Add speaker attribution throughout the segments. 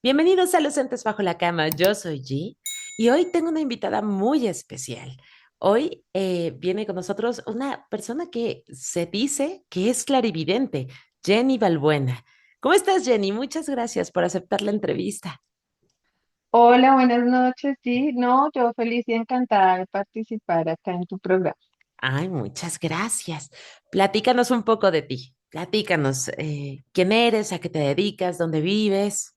Speaker 1: Bienvenidos a Lucentes Bajo la Cama. Yo soy G y hoy tengo una invitada muy especial. Hoy viene con nosotros una persona que se dice que es clarividente, Jenny Balbuena. ¿Cómo estás, Jenny? Muchas gracias por aceptar la entrevista.
Speaker 2: Hola, buenas noches. Sí, no, yo feliz y encantada de participar acá en tu programa.
Speaker 1: Ay, muchas gracias. Platícanos un poco de ti. Platícanos quién eres, a qué te dedicas, dónde vives.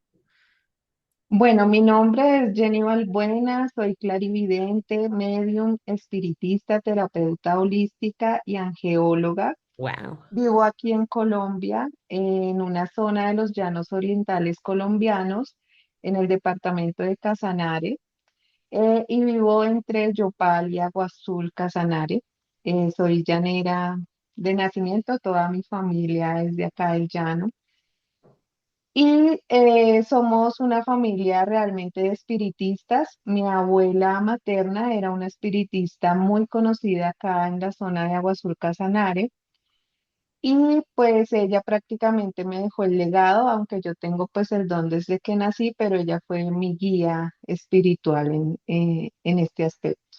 Speaker 2: Bueno, mi nombre es Jenny Balbuena, soy clarividente, medium, espiritista, terapeuta holística y angeóloga.
Speaker 1: Wow.
Speaker 2: Vivo aquí en Colombia, en una zona de los llanos orientales colombianos, en el departamento de Casanare, y vivo entre Yopal y Agua Azul, Casanare. Soy llanera de nacimiento, toda mi familia es de acá del llano. Y somos una familia realmente de espiritistas. Mi abuela materna era una espiritista muy conocida acá en la zona de Agua Azul, Casanare. Y pues ella prácticamente me dejó el legado, aunque yo tengo pues el don desde que nací, pero ella fue mi guía espiritual en este aspecto.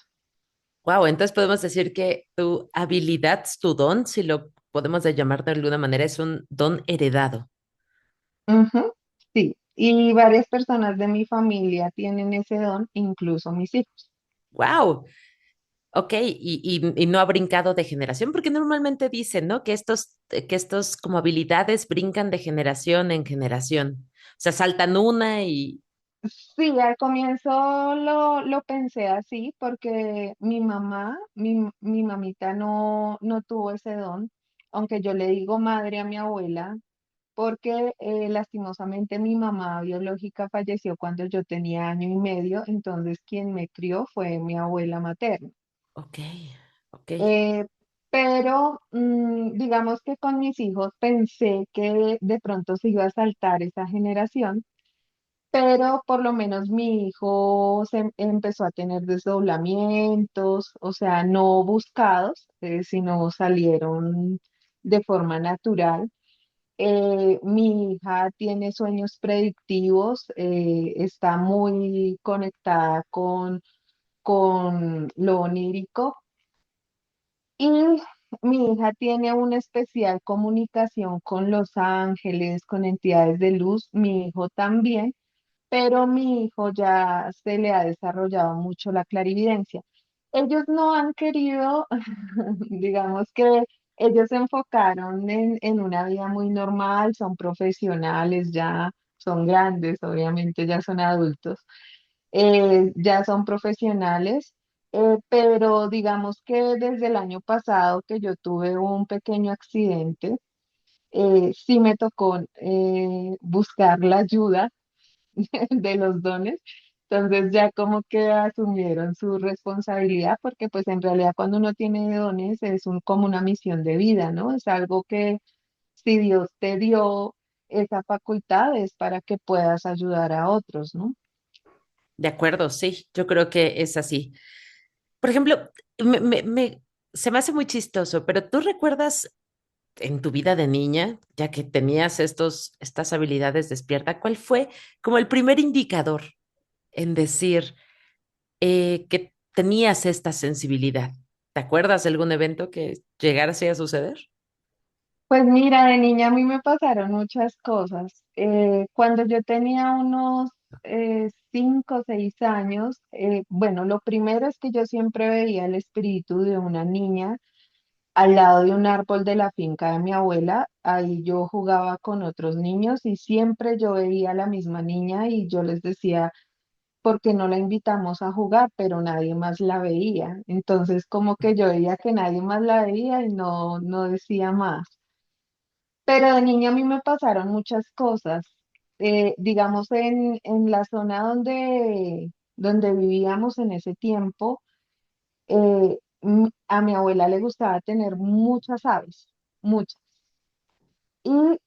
Speaker 1: Wow, entonces podemos decir que tu habilidad, tu don, si lo podemos de llamar de alguna manera, es un don heredado.
Speaker 2: Ujú, sí, y varias personas de mi familia tienen ese don, incluso mis hijos.
Speaker 1: Wow, ok, y no ha brincado de generación, porque normalmente dicen, ¿no? Que estos como habilidades brincan de generación en generación. O sea, saltan una y,
Speaker 2: Sí, al comienzo lo pensé así porque mi mamá, mi mamita no tuvo ese don, aunque yo le digo madre a mi abuela, porque lastimosamente mi mamá biológica falleció cuando yo tenía año y medio, entonces quien me crió fue mi abuela materna.
Speaker 1: ok, ok.
Speaker 2: Eh, pero digamos que con mis hijos pensé que de pronto se iba a saltar esa generación, pero por lo menos mi hijo empezó a tener desdoblamientos, o sea, no buscados, sino salieron de forma natural. Mi hija tiene sueños predictivos, está muy conectada con lo onírico. Y mi hija tiene una especial comunicación con los ángeles, con entidades de luz, mi hijo también, pero mi hijo ya se le ha desarrollado mucho la clarividencia. Ellos no han querido, digamos que ellos se enfocaron en una vida muy normal, son profesionales ya, son grandes, obviamente ya son adultos, ya son profesionales, pero digamos que desde el año pasado que yo tuve un pequeño accidente, sí me tocó buscar la ayuda de los dones. Entonces ya como que asumieron su responsabilidad porque pues en realidad cuando uno tiene dones es como una misión de vida, ¿no? Es algo que si Dios te dio esa facultad es para que puedas ayudar a otros, ¿no?
Speaker 1: De acuerdo, sí, yo creo que es así. Por ejemplo, se me hace muy chistoso, pero ¿tú recuerdas en tu vida de niña, ya que tenías estas habilidades despierta, cuál fue como el primer indicador en decir que tenías esta sensibilidad? ¿Te acuerdas de algún evento que llegara así a suceder?
Speaker 2: Pues mira, de niña a mí me pasaron muchas cosas. Cuando yo tenía unos 5 o 6 años, bueno, lo primero es que yo siempre veía el espíritu de una niña al lado de un árbol de la finca de mi abuela. Ahí yo jugaba con otros niños y siempre yo veía a la misma niña y yo les decía, ¿por qué no la invitamos a jugar? Pero nadie más la veía. Entonces como que yo veía que nadie más la veía y no decía más. Pero de niña a mí me pasaron muchas cosas. Digamos, en la zona donde vivíamos en ese tiempo, a mi abuela le gustaba tener muchas aves, muchas. Y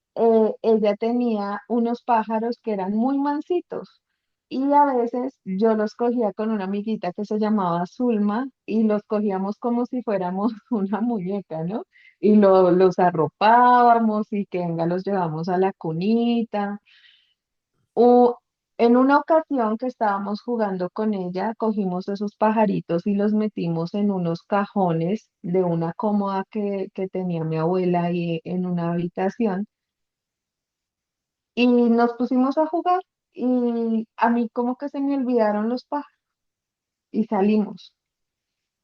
Speaker 2: ella tenía unos pájaros que eran muy mansitos. Y a veces yo los cogía con una amiguita que se llamaba Zulma y los cogíamos como si fuéramos una muñeca, ¿no? Y los arropábamos y que venga, los llevamos a la cunita. En una ocasión que estábamos jugando con ella, cogimos esos pajaritos y los metimos en unos cajones de una cómoda que tenía mi abuela ahí en una habitación y nos pusimos a jugar y a mí como que se me olvidaron los pájaros y salimos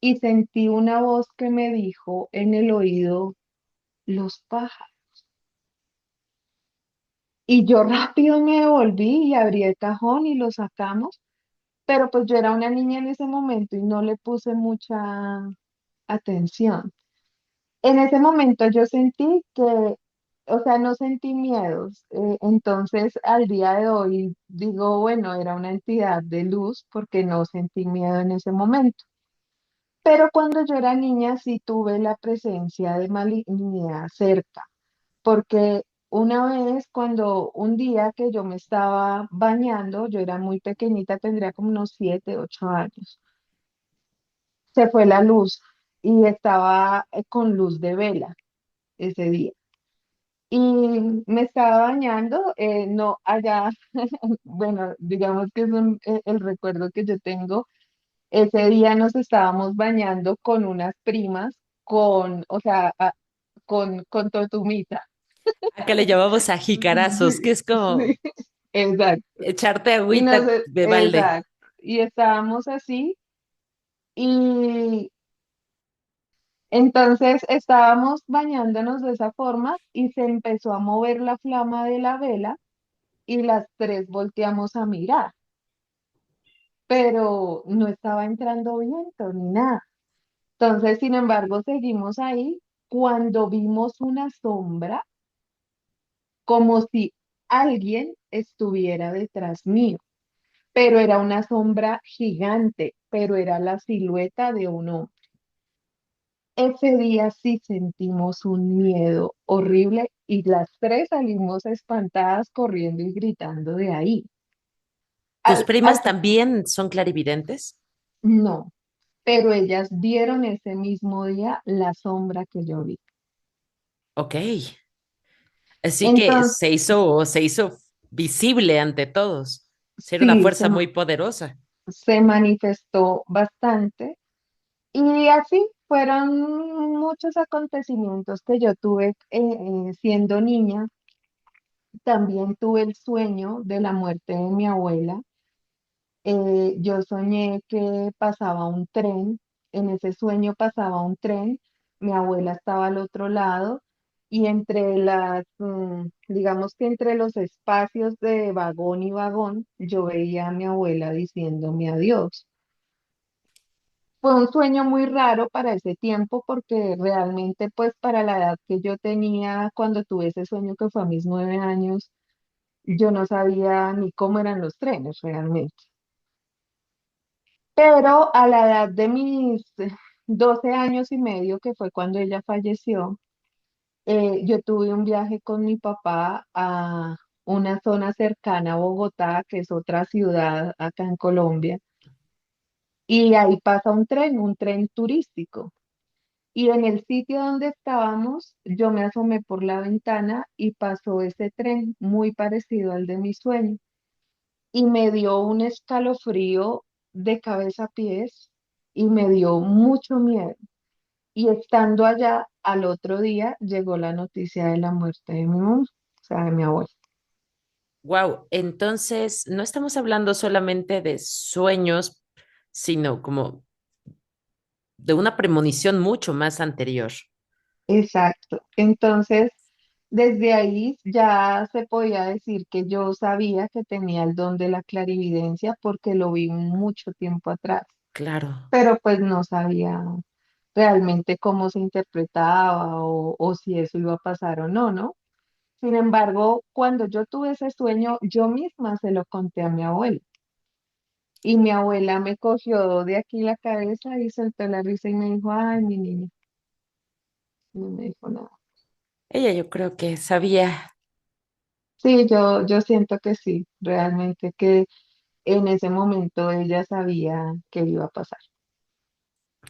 Speaker 2: y sentí una voz que me dijo en el oído, los pájaros. Y yo rápido me devolví y abrí el cajón y lo sacamos, pero pues yo era una niña en ese momento y no le puse mucha atención. En ese momento yo sentí que, o sea, no sentí miedos. Entonces, al día de hoy digo, bueno, era una entidad de luz porque no sentí miedo en ese momento. Pero cuando yo era niña sí tuve la presencia de malignidad cerca, porque una vez cuando un día que yo me estaba bañando, yo era muy pequeñita, tendría como unos 7, 8 años, se fue la luz y estaba con luz de vela ese día. Y me estaba bañando, no allá, bueno, digamos que es el recuerdo que yo tengo. Ese día nos estábamos bañando con unas primas, o sea, con totumita.
Speaker 1: Acá le llamamos a jicarazos, que
Speaker 2: Sí,
Speaker 1: es como
Speaker 2: sí, exacto.
Speaker 1: echarte
Speaker 2: Y nos,
Speaker 1: agüita de balde.
Speaker 2: exacto. Y estábamos así, y entonces estábamos bañándonos de esa forma, y se empezó a mover la flama de la vela, y las tres volteamos a mirar, pero no estaba entrando viento ni nada. Entonces, sin embargo, seguimos ahí cuando vimos una sombra como si alguien estuviera detrás mío, pero era una sombra gigante, pero era la silueta de un hombre. Ese día sí sentimos un miedo horrible y las tres salimos espantadas corriendo y gritando de ahí.
Speaker 1: ¿Tus
Speaker 2: Al
Speaker 1: primas también son clarividentes?
Speaker 2: no, pero ellas vieron ese mismo día la sombra que yo vi.
Speaker 1: Ok. Así que
Speaker 2: Entonces,
Speaker 1: se hizo visible ante todos. Sí, era una
Speaker 2: sí,
Speaker 1: fuerza muy poderosa.
Speaker 2: se manifestó bastante. Y así fueron muchos acontecimientos que yo tuve siendo niña. También tuve el sueño de la muerte de mi abuela. Yo soñé que pasaba un tren. En ese sueño pasaba un tren. Mi abuela estaba al otro lado y entre digamos que entre los espacios de vagón y vagón, yo veía a mi abuela diciéndome adiós. Fue un sueño muy raro para ese tiempo porque realmente pues para la edad que yo tenía cuando tuve ese sueño que fue a mis 9 años, yo no sabía ni cómo eran los trenes realmente. Pero a la edad de mis 12 años y medio, que fue cuando ella falleció, yo tuve un viaje con mi papá a una zona cercana a Bogotá, que es otra ciudad acá en Colombia, y ahí pasa un tren turístico. Y en el sitio donde estábamos, yo me asomé por la ventana y pasó ese tren muy parecido al de mi sueño. Y me dio un escalofrío de cabeza a pies y me dio mucho miedo. Y estando allá, al otro día llegó la noticia de la muerte de mi mamá, o sea, de mi abuela.
Speaker 1: Wow, entonces no estamos hablando solamente de sueños, sino como de una premonición mucho más anterior.
Speaker 2: Exacto. Entonces, desde ahí ya se podía decir que yo sabía que tenía el don de la clarividencia porque lo vi mucho tiempo atrás,
Speaker 1: Claro.
Speaker 2: pero pues no sabía realmente cómo se interpretaba o si eso iba a pasar o no, ¿no? Sin embargo, cuando yo tuve ese sueño, yo misma se lo conté a mi abuela y mi abuela me cogió de aquí la cabeza y soltó la risa y me dijo, ay, mi niña, no me dijo nada.
Speaker 1: Ella yo creo que sabía.
Speaker 2: Sí, yo siento que sí, realmente que en ese momento ella sabía que iba a pasar.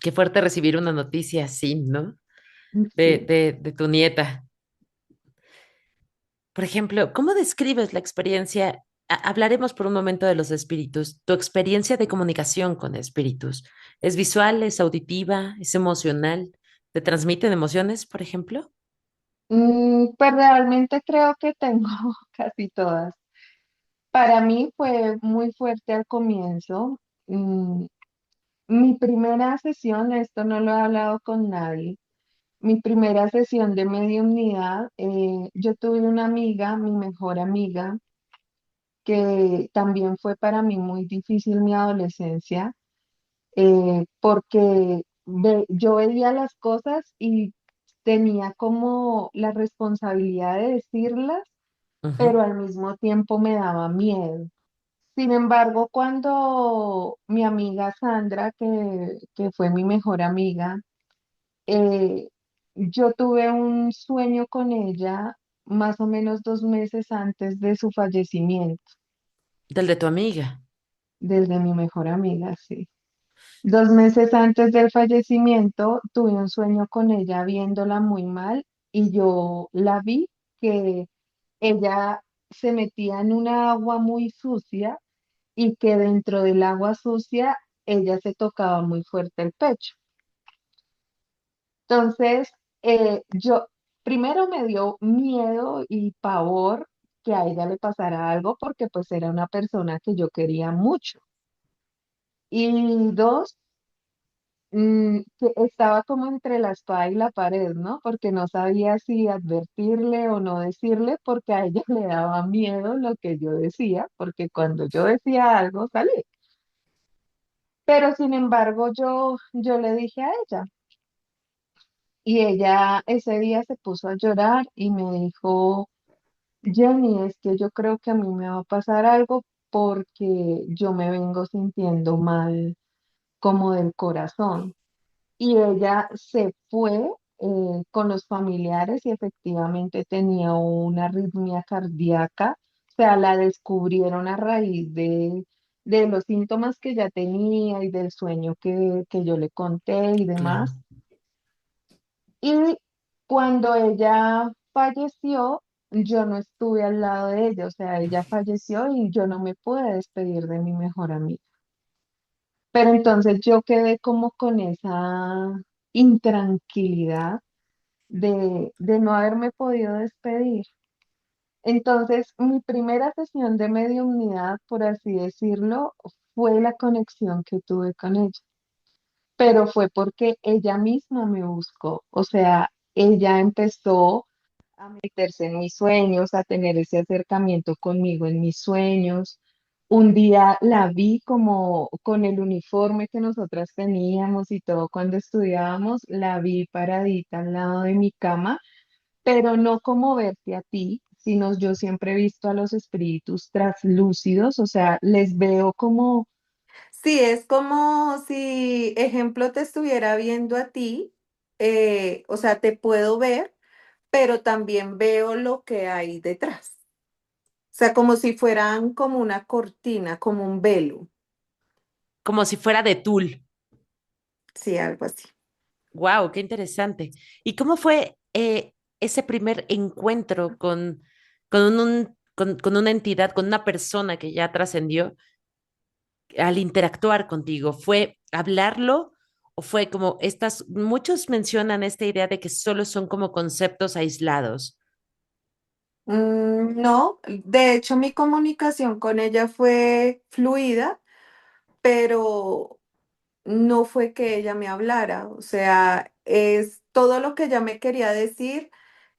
Speaker 1: Qué fuerte recibir una noticia así, ¿no?
Speaker 2: Sí.
Speaker 1: De tu nieta. Por ejemplo, ¿cómo describes la experiencia? Hablaremos por un momento de los espíritus. Tu experiencia de comunicación con espíritus. ¿Es visual, es auditiva, es emocional? ¿Te transmiten emociones, por ejemplo?
Speaker 2: Pues realmente creo que tengo casi todas. Para mí fue muy fuerte al comienzo. Mm, Mi primera sesión, esto no lo he hablado con nadie, mi primera sesión de mediumnidad, yo tuve una amiga, mi mejor amiga, que también fue para mí muy difícil mi adolescencia, porque yo veía las cosas y tenía como la responsabilidad de decirlas,
Speaker 1: Ujú.
Speaker 2: pero al mismo tiempo me daba miedo. Sin embargo, cuando mi amiga Sandra, que fue mi mejor amiga, eh, yo tuve un sueño con ella más o menos 2 meses antes de su fallecimiento,
Speaker 1: Del de tu amiga.
Speaker 2: desde mi mejor amiga, sí. 2 meses antes del fallecimiento tuve un sueño con ella viéndola muy mal y yo la vi que ella se metía en una agua muy sucia y que dentro del agua sucia ella se tocaba muy fuerte el pecho. Entonces, yo primero me dio miedo y pavor que a ella le pasara algo porque pues era una persona que yo quería mucho. Y dos, que estaba como entre la espada y la pared, ¿no? Porque no sabía si advertirle o no decirle porque a ella le daba miedo lo que yo decía, porque cuando yo decía algo salía. Pero sin embargo, yo le dije a ella y ella ese día se puso a llorar y me dijo, Jenny, es que yo creo que a mí me va a pasar algo porque yo me vengo sintiendo mal como del corazón. Y ella se fue con los familiares y efectivamente tenía una arritmia cardíaca, o sea, la descubrieron a raíz de los síntomas que ya tenía y del sueño que yo le conté y
Speaker 1: Claro.
Speaker 2: demás. Y cuando ella falleció, yo no estuve al lado de ella, o sea, ella falleció y yo no me pude despedir de mi mejor amiga. Pero entonces yo quedé como con esa intranquilidad de no haberme podido despedir. Entonces, mi primera sesión de mediunidad, por así decirlo, fue la conexión que tuve con ella, pero fue porque ella misma me buscó, o sea, ella empezó a meterse en mis sueños, a tener ese acercamiento conmigo en mis sueños. Un día la vi como con el uniforme que nosotras teníamos y todo cuando estudiábamos, la vi paradita al lado de mi cama, pero no como verte a ti, sino yo siempre he visto a los espíritus traslúcidos, o sea, les veo como,
Speaker 3: Sí, es como si, ejemplo, te estuviera viendo a ti, o sea, te puedo ver, pero también veo lo que hay detrás. O sea, como si fueran como una cortina, como un velo.
Speaker 1: Como si fuera de tul.
Speaker 3: Sí, algo así.
Speaker 1: Wow, qué interesante. ¿Y cómo fue ese primer encuentro con una entidad, con una persona que ya trascendió al interactuar contigo? ¿Fue hablarlo o fue como estas, muchos mencionan esta idea de que solo son como conceptos aislados?
Speaker 3: No, de hecho mi comunicación con ella fue fluida, pero no fue que ella me hablara, o sea, es todo lo que ella me quería decir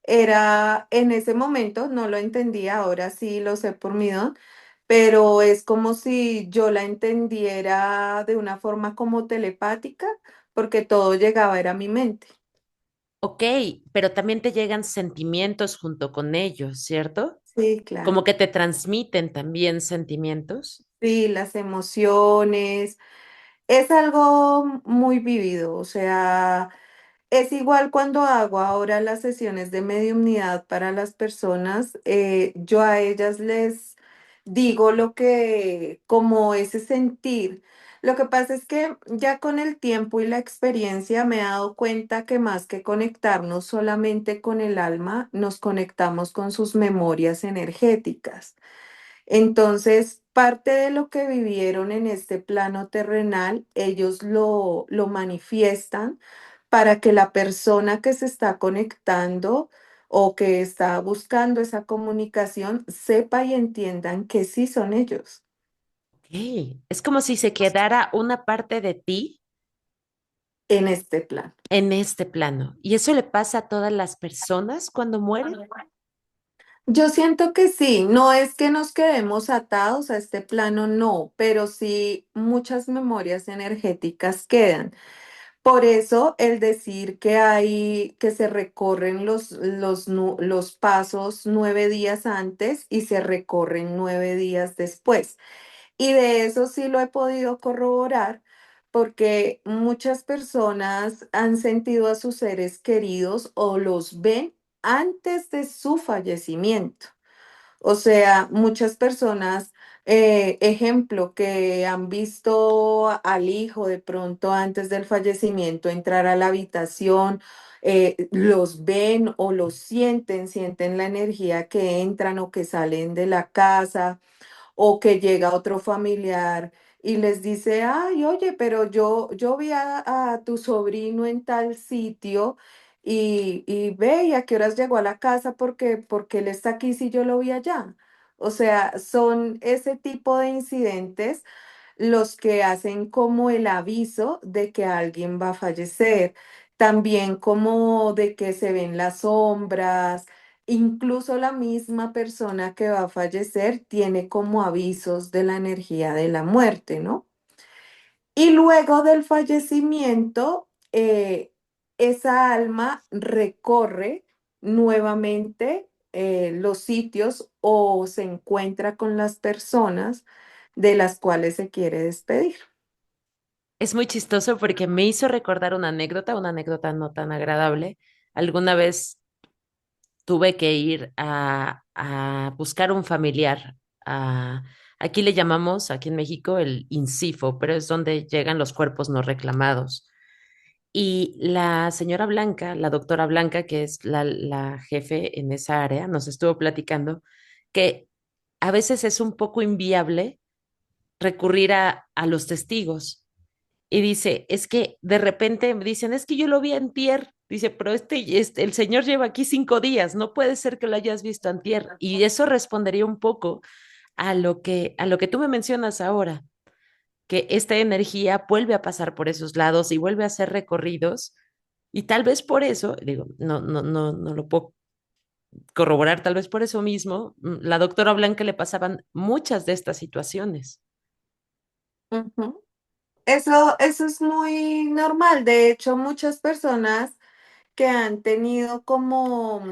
Speaker 3: era en ese momento, no lo entendía, ahora sí lo sé por mi don, pero es como si yo la entendiera de una forma como telepática, porque todo llegaba, era a mi mente.
Speaker 1: Ok, pero también te llegan sentimientos junto con ellos, ¿cierto?
Speaker 3: Sí, claro.
Speaker 1: Como que te transmiten también sentimientos.
Speaker 3: Sí, las emociones, es algo muy vivido, o sea... Es igual cuando hago ahora las sesiones de mediumnidad para las personas, yo a ellas les digo lo que, como ese sentir. Lo que pasa es que ya con el tiempo y la experiencia me he dado cuenta que más que conectarnos solamente con el alma, nos conectamos con sus memorias energéticas. Entonces, parte de lo que vivieron en este plano terrenal, ellos lo manifiestan para que la persona que se está conectando o que está buscando esa comunicación sepa y entiendan que sí son ellos
Speaker 1: Ok. Es como si se quedara una parte de ti
Speaker 3: en este plano.
Speaker 1: en este plano. ¿Y eso le pasa a todas las personas cuando mueren?
Speaker 3: Yo siento que sí, no es que nos quedemos atados a este plano, no, pero sí muchas memorias energéticas quedan. Por eso el decir que hay, que se recorren los pasos 9 días antes y se recorren 9 días después. Y de eso sí lo he podido corroborar porque muchas personas han sentido a sus seres queridos o los ven antes de su fallecimiento. O sea, muchas personas, ejemplo, que han visto al hijo de pronto antes del fallecimiento entrar a la habitación, los ven o los sienten, sienten la energía que entran o que salen de la casa o que llega otro familiar y les dice, ay, oye, pero yo vi a tu sobrino en tal sitio y ve, ¿y a qué horas llegó a la casa? Porque él está aquí si yo lo vi allá. O sea, son ese tipo de incidentes los que hacen como el aviso de que alguien va a fallecer, también como de que se ven las sombras, incluso la misma persona que va a fallecer tiene como avisos de la energía de la muerte, ¿no? Y luego del fallecimiento, esa alma recorre nuevamente los sitios o se encuentra con las personas de las cuales se quiere despedir.
Speaker 1: Es muy chistoso porque me hizo recordar una anécdota no tan agradable. Alguna vez tuve que ir a buscar un familiar. Aquí le llamamos, aquí en México, el INCIFO, pero es donde llegan los cuerpos no reclamados. Y la señora Blanca, la doctora Blanca, que es la jefe en esa área, nos estuvo platicando que a veces es un poco inviable recurrir a los testigos. Y dice, es que de repente me dicen, es que yo lo vi antier. Dice, pero el señor lleva aquí 5 días, no puede ser que lo hayas visto antier. Y eso respondería un poco a lo que tú me mencionas ahora, que esta energía vuelve a pasar por esos lados y vuelve a hacer recorridos. Y tal vez por eso, digo, no lo puedo corroborar, tal vez por eso mismo, la doctora Blanca le pasaban muchas de estas situaciones.
Speaker 3: Ujú. Eso es muy normal. De hecho, muchas personas que han tenido como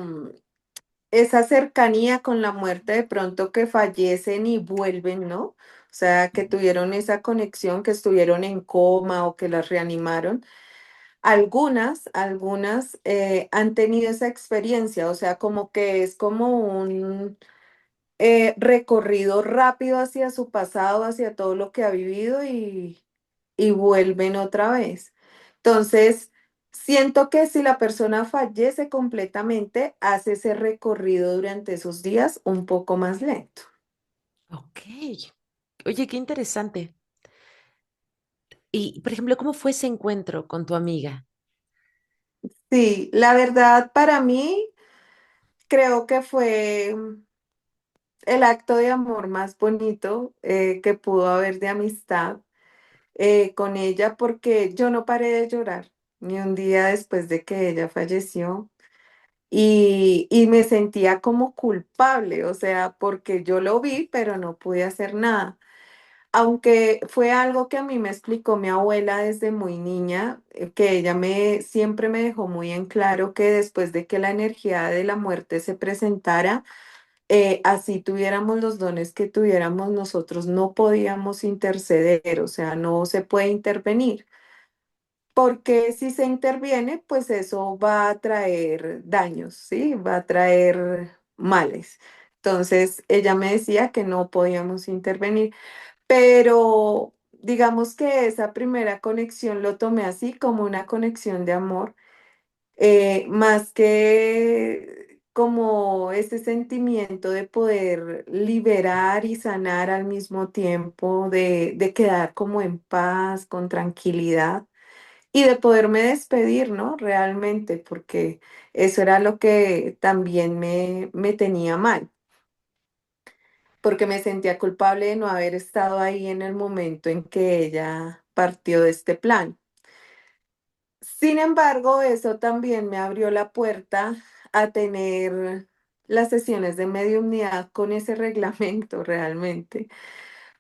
Speaker 3: esa cercanía con la muerte, de pronto que fallecen y vuelven, ¿no? O sea, que tuvieron esa conexión, que estuvieron en coma o que las reanimaron. Algunas han tenido esa experiencia, o sea, como que es como un recorrido rápido hacia su pasado, hacia todo lo que ha vivido y vuelven otra vez. Entonces, siento que si la persona fallece completamente, hace ese recorrido durante esos días un poco más lento.
Speaker 1: Ok. Oye, qué interesante. Y, por ejemplo, ¿cómo fue ese encuentro con tu amiga?
Speaker 3: Sí, la verdad para mí creo que fue el acto de amor más bonito que pudo haber de amistad con ella porque yo no paré de llorar ni un día después de que ella falleció. Y me sentía como culpable, o sea, porque yo lo vi, pero no pude hacer nada. Aunque fue algo que a mí me explicó mi abuela desde muy niña, que ella siempre me dejó muy en claro que después de que la energía de la muerte se presentara, así tuviéramos los dones que tuviéramos, nosotros no podíamos interceder, o sea, no se puede intervenir. Porque si se interviene, pues eso va a traer daños, ¿sí? Va a traer males. Entonces, ella me decía que no podíamos intervenir, pero digamos que esa primera conexión lo tomé así como una conexión de amor, más como ese sentimiento de poder liberar y sanar al mismo tiempo, de quedar como en paz, con tranquilidad y de poderme despedir, ¿no? Realmente, porque eso era lo que también me tenía mal, porque me sentía culpable de no haber estado ahí en el momento en que ella partió de este plan. Sin embargo, eso también me abrió la puerta a tener las sesiones de mediunidad con ese reglamento realmente,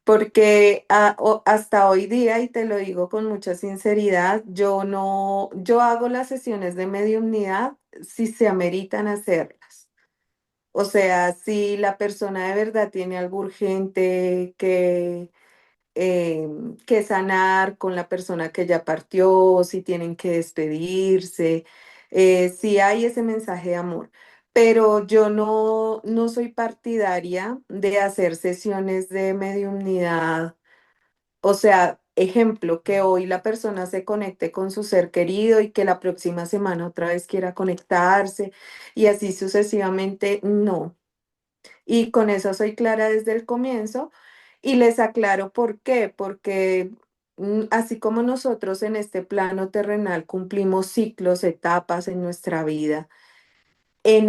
Speaker 3: porque hasta hoy día, y te lo digo con mucha sinceridad, yo no, yo hago las sesiones de mediunidad si se ameritan hacerlas. O sea, si la persona de verdad tiene algo urgente que sanar con la persona que ya partió, si tienen que despedirse, si hay ese mensaje de amor. Pero yo no soy partidaria de hacer sesiones de mediunidad. O sea, ejemplo, que hoy la persona se conecte con su ser querido y que la próxima semana otra vez quiera conectarse y así sucesivamente, no. Y con eso soy clara desde el comienzo y les aclaro por qué, porque así como nosotros en este plano terrenal cumplimos ciclos, etapas en nuestra vida, en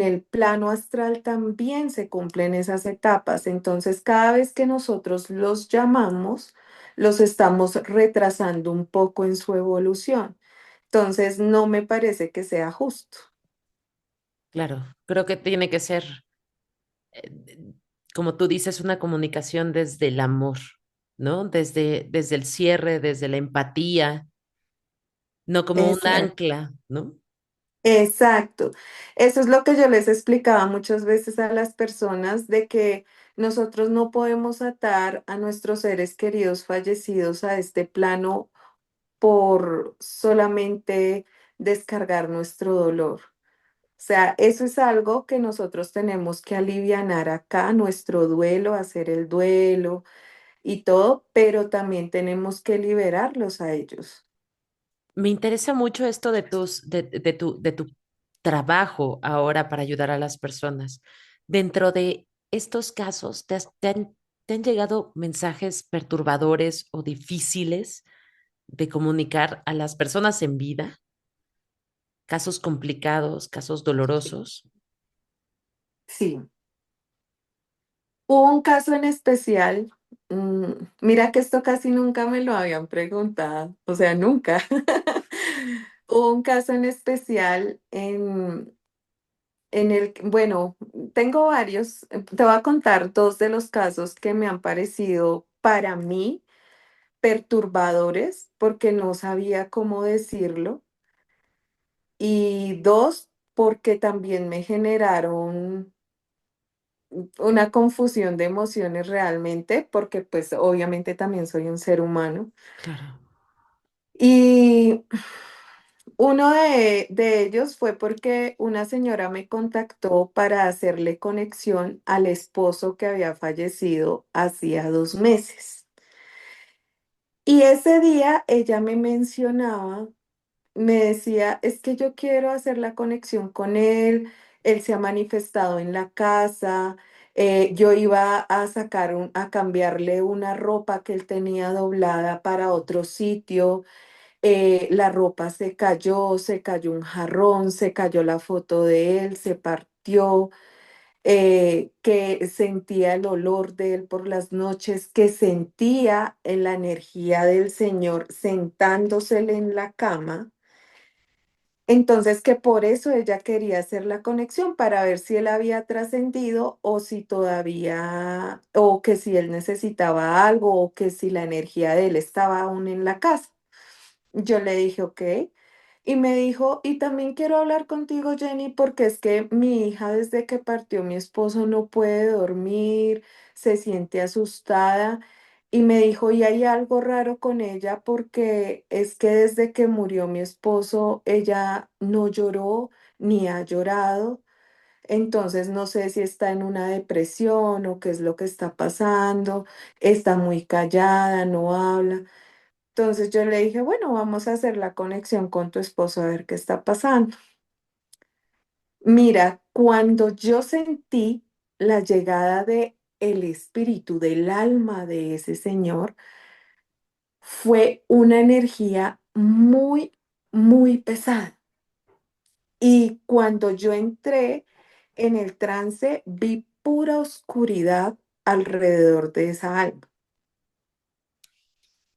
Speaker 3: el plano astral también se cumplen esas etapas. Entonces, cada vez que nosotros los llamamos, los estamos retrasando un poco en su evolución. Entonces, no me parece que sea justo.
Speaker 1: Claro, creo que tiene que ser, eh, como tú dices, una comunicación desde el amor, ¿no? Desde el cierre, desde la empatía, no como un
Speaker 3: Exacto.
Speaker 1: ancla, ¿no?
Speaker 3: Exacto. Eso es lo que yo les explicaba muchas veces a las personas de que nosotros no podemos atar a nuestros seres queridos fallecidos a este plano por solamente descargar nuestro dolor. O sea, eso es algo que nosotros tenemos que alivianar acá, nuestro duelo, hacer el duelo y todo, pero también tenemos que liberarlos a ellos.
Speaker 1: Me interesa mucho esto de tu trabajo ahora para ayudar a las personas. Dentro de estos casos, ¿te han llegado mensajes perturbadores o difíciles de comunicar a las personas en vida? Casos complicados, casos dolorosos.
Speaker 3: Sí. Hubo un caso en especial, mira que esto casi nunca me lo habían preguntado, o sea, nunca. Hubo un caso en especial en el, bueno, tengo varios, te voy a contar dos de los casos que me han parecido para mí perturbadores porque no sabía cómo decirlo y dos porque también me generaron una confusión de emociones realmente, porque pues obviamente también soy un ser humano.
Speaker 1: Claro.
Speaker 3: Y uno de ellos fue porque una señora me contactó para hacerle conexión al esposo que había fallecido hacía 2 meses. Y ese día ella me mencionaba, me decía, es que yo quiero hacer la conexión con él se ha manifestado en la casa, yo iba a a cambiarle una ropa que él tenía doblada para otro sitio, la ropa se cayó un jarrón, se cayó la foto de él, se partió, que sentía el olor de él por las noches, que sentía la energía del Señor sentándosele en la cama. Entonces, que por eso ella quería hacer la conexión para ver si él había trascendido o si todavía, o que si él necesitaba algo o que si la energía de él estaba aún en la casa. Yo le dije, ok. Y me dijo, y también quiero hablar contigo, Jenny, porque es que mi hija desde que partió mi esposo no puede dormir, se siente asustada. Y me dijo, y hay algo raro con ella porque es que desde que murió mi esposo, ella no lloró ni ha llorado. Entonces no sé si está en una depresión o qué es lo que está pasando. Está muy callada, no habla. Entonces yo le dije, bueno, vamos a hacer la conexión con tu esposo a ver qué está pasando. Mira, Cuando yo sentí la llegada de el espíritu, del alma de ese señor, fue una energía muy, muy pesada. Y cuando yo entré en el trance, vi pura oscuridad alrededor de esa alma.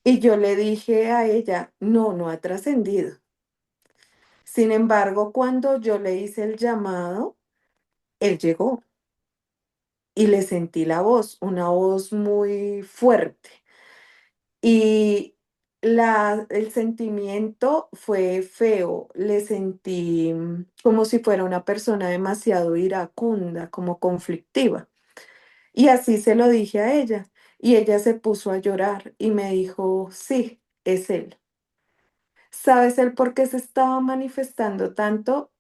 Speaker 3: Y yo le dije a ella, no, no ha trascendido. Sin embargo, cuando yo le hice el llamado, él llegó y le sentí la voz, una voz muy fuerte. Y el sentimiento fue feo, le sentí como si fuera una persona demasiado iracunda, como conflictiva. Y así se lo dije a ella. Y ella se puso a llorar y me dijo, sí, es él. ¿Sabes el por qué se estaba manifestando tanto?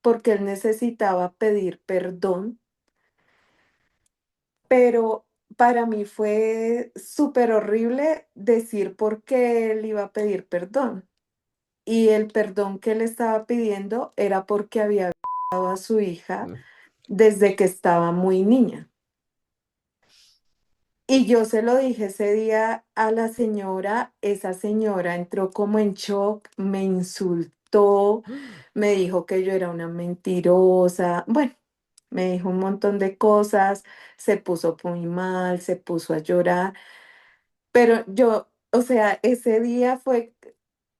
Speaker 3: Porque él necesitaba pedir perdón, pero para mí fue súper horrible decir por qué él iba a pedir perdón. Y el perdón que él estaba pidiendo era porque había violado a su hija
Speaker 1: Mm,
Speaker 3: desde que estaba muy niña. Y yo se lo dije ese día a la señora, esa señora entró como en shock, me insultó, me dijo que yo era una mentirosa, bueno, me dijo un montón de cosas, se puso muy mal, se puso a llorar, pero yo, o sea, ese día fue,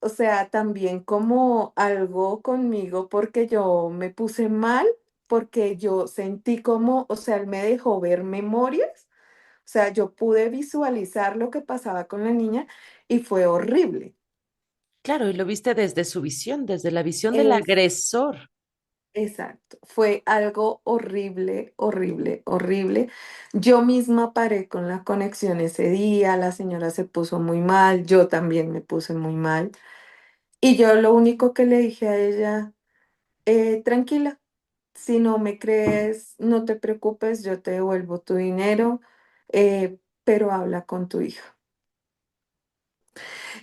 Speaker 3: o sea, también como algo conmigo porque yo me puse mal, porque yo sentí como, o sea, él me dejó ver memorias, o sea, yo pude visualizar lo que pasaba con la niña y fue horrible.
Speaker 1: claro, y lo viste desde su visión, desde la visión del
Speaker 3: Es
Speaker 1: agresor.
Speaker 3: exacto, fue algo horrible, horrible, horrible. Yo misma paré con la conexión ese día, la señora se puso muy mal, yo también me puse muy mal. Y yo lo único que le dije a ella, tranquila, si no me crees, no te preocupes, yo te devuelvo tu dinero, pero habla con tu hija.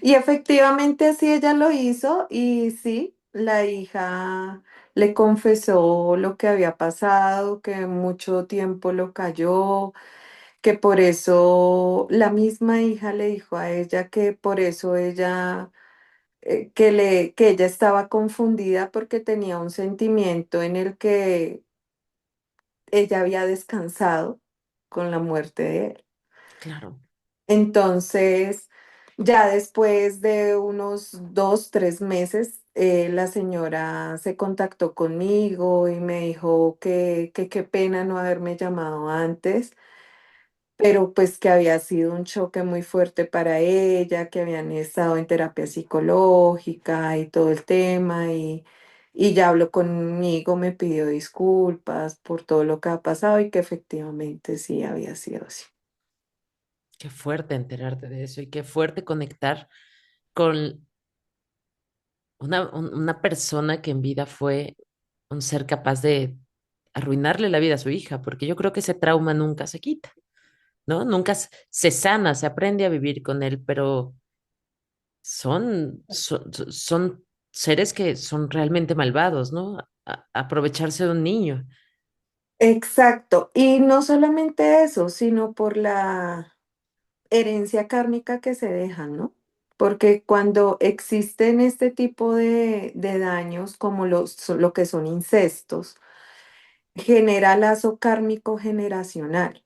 Speaker 3: Y efectivamente así ella lo hizo y sí, la hija le confesó lo que había pasado, que mucho tiempo lo cayó, que por eso la misma hija le dijo a ella que por eso ella que ella estaba confundida porque tenía un sentimiento en el que ella había descansado con la muerte de él.
Speaker 1: Claro,
Speaker 3: Entonces, ya después de unos 2, 3 meses, la señora se contactó conmigo y me dijo que qué pena no haberme llamado antes, pero pues que había sido un choque muy fuerte para ella, que habían estado en terapia psicológica y todo el tema y ya habló conmigo, me pidió disculpas por todo lo que ha pasado y que efectivamente sí había sido así.
Speaker 1: qué fuerte enterarte de eso y qué fuerte conectar con una persona que en vida fue un ser capaz de arruinarle la vida a su hija, porque yo creo que ese trauma nunca se quita, ¿no? Nunca se sana, se aprende a vivir con él, pero son seres que son realmente malvados, ¿no? Aprovecharse de un niño.
Speaker 3: Exacto. Y no solamente eso, sino por la herencia kármica que se dejan, ¿no? Porque cuando existen este tipo de daños, como lo que son incestos, genera lazo kármico generacional.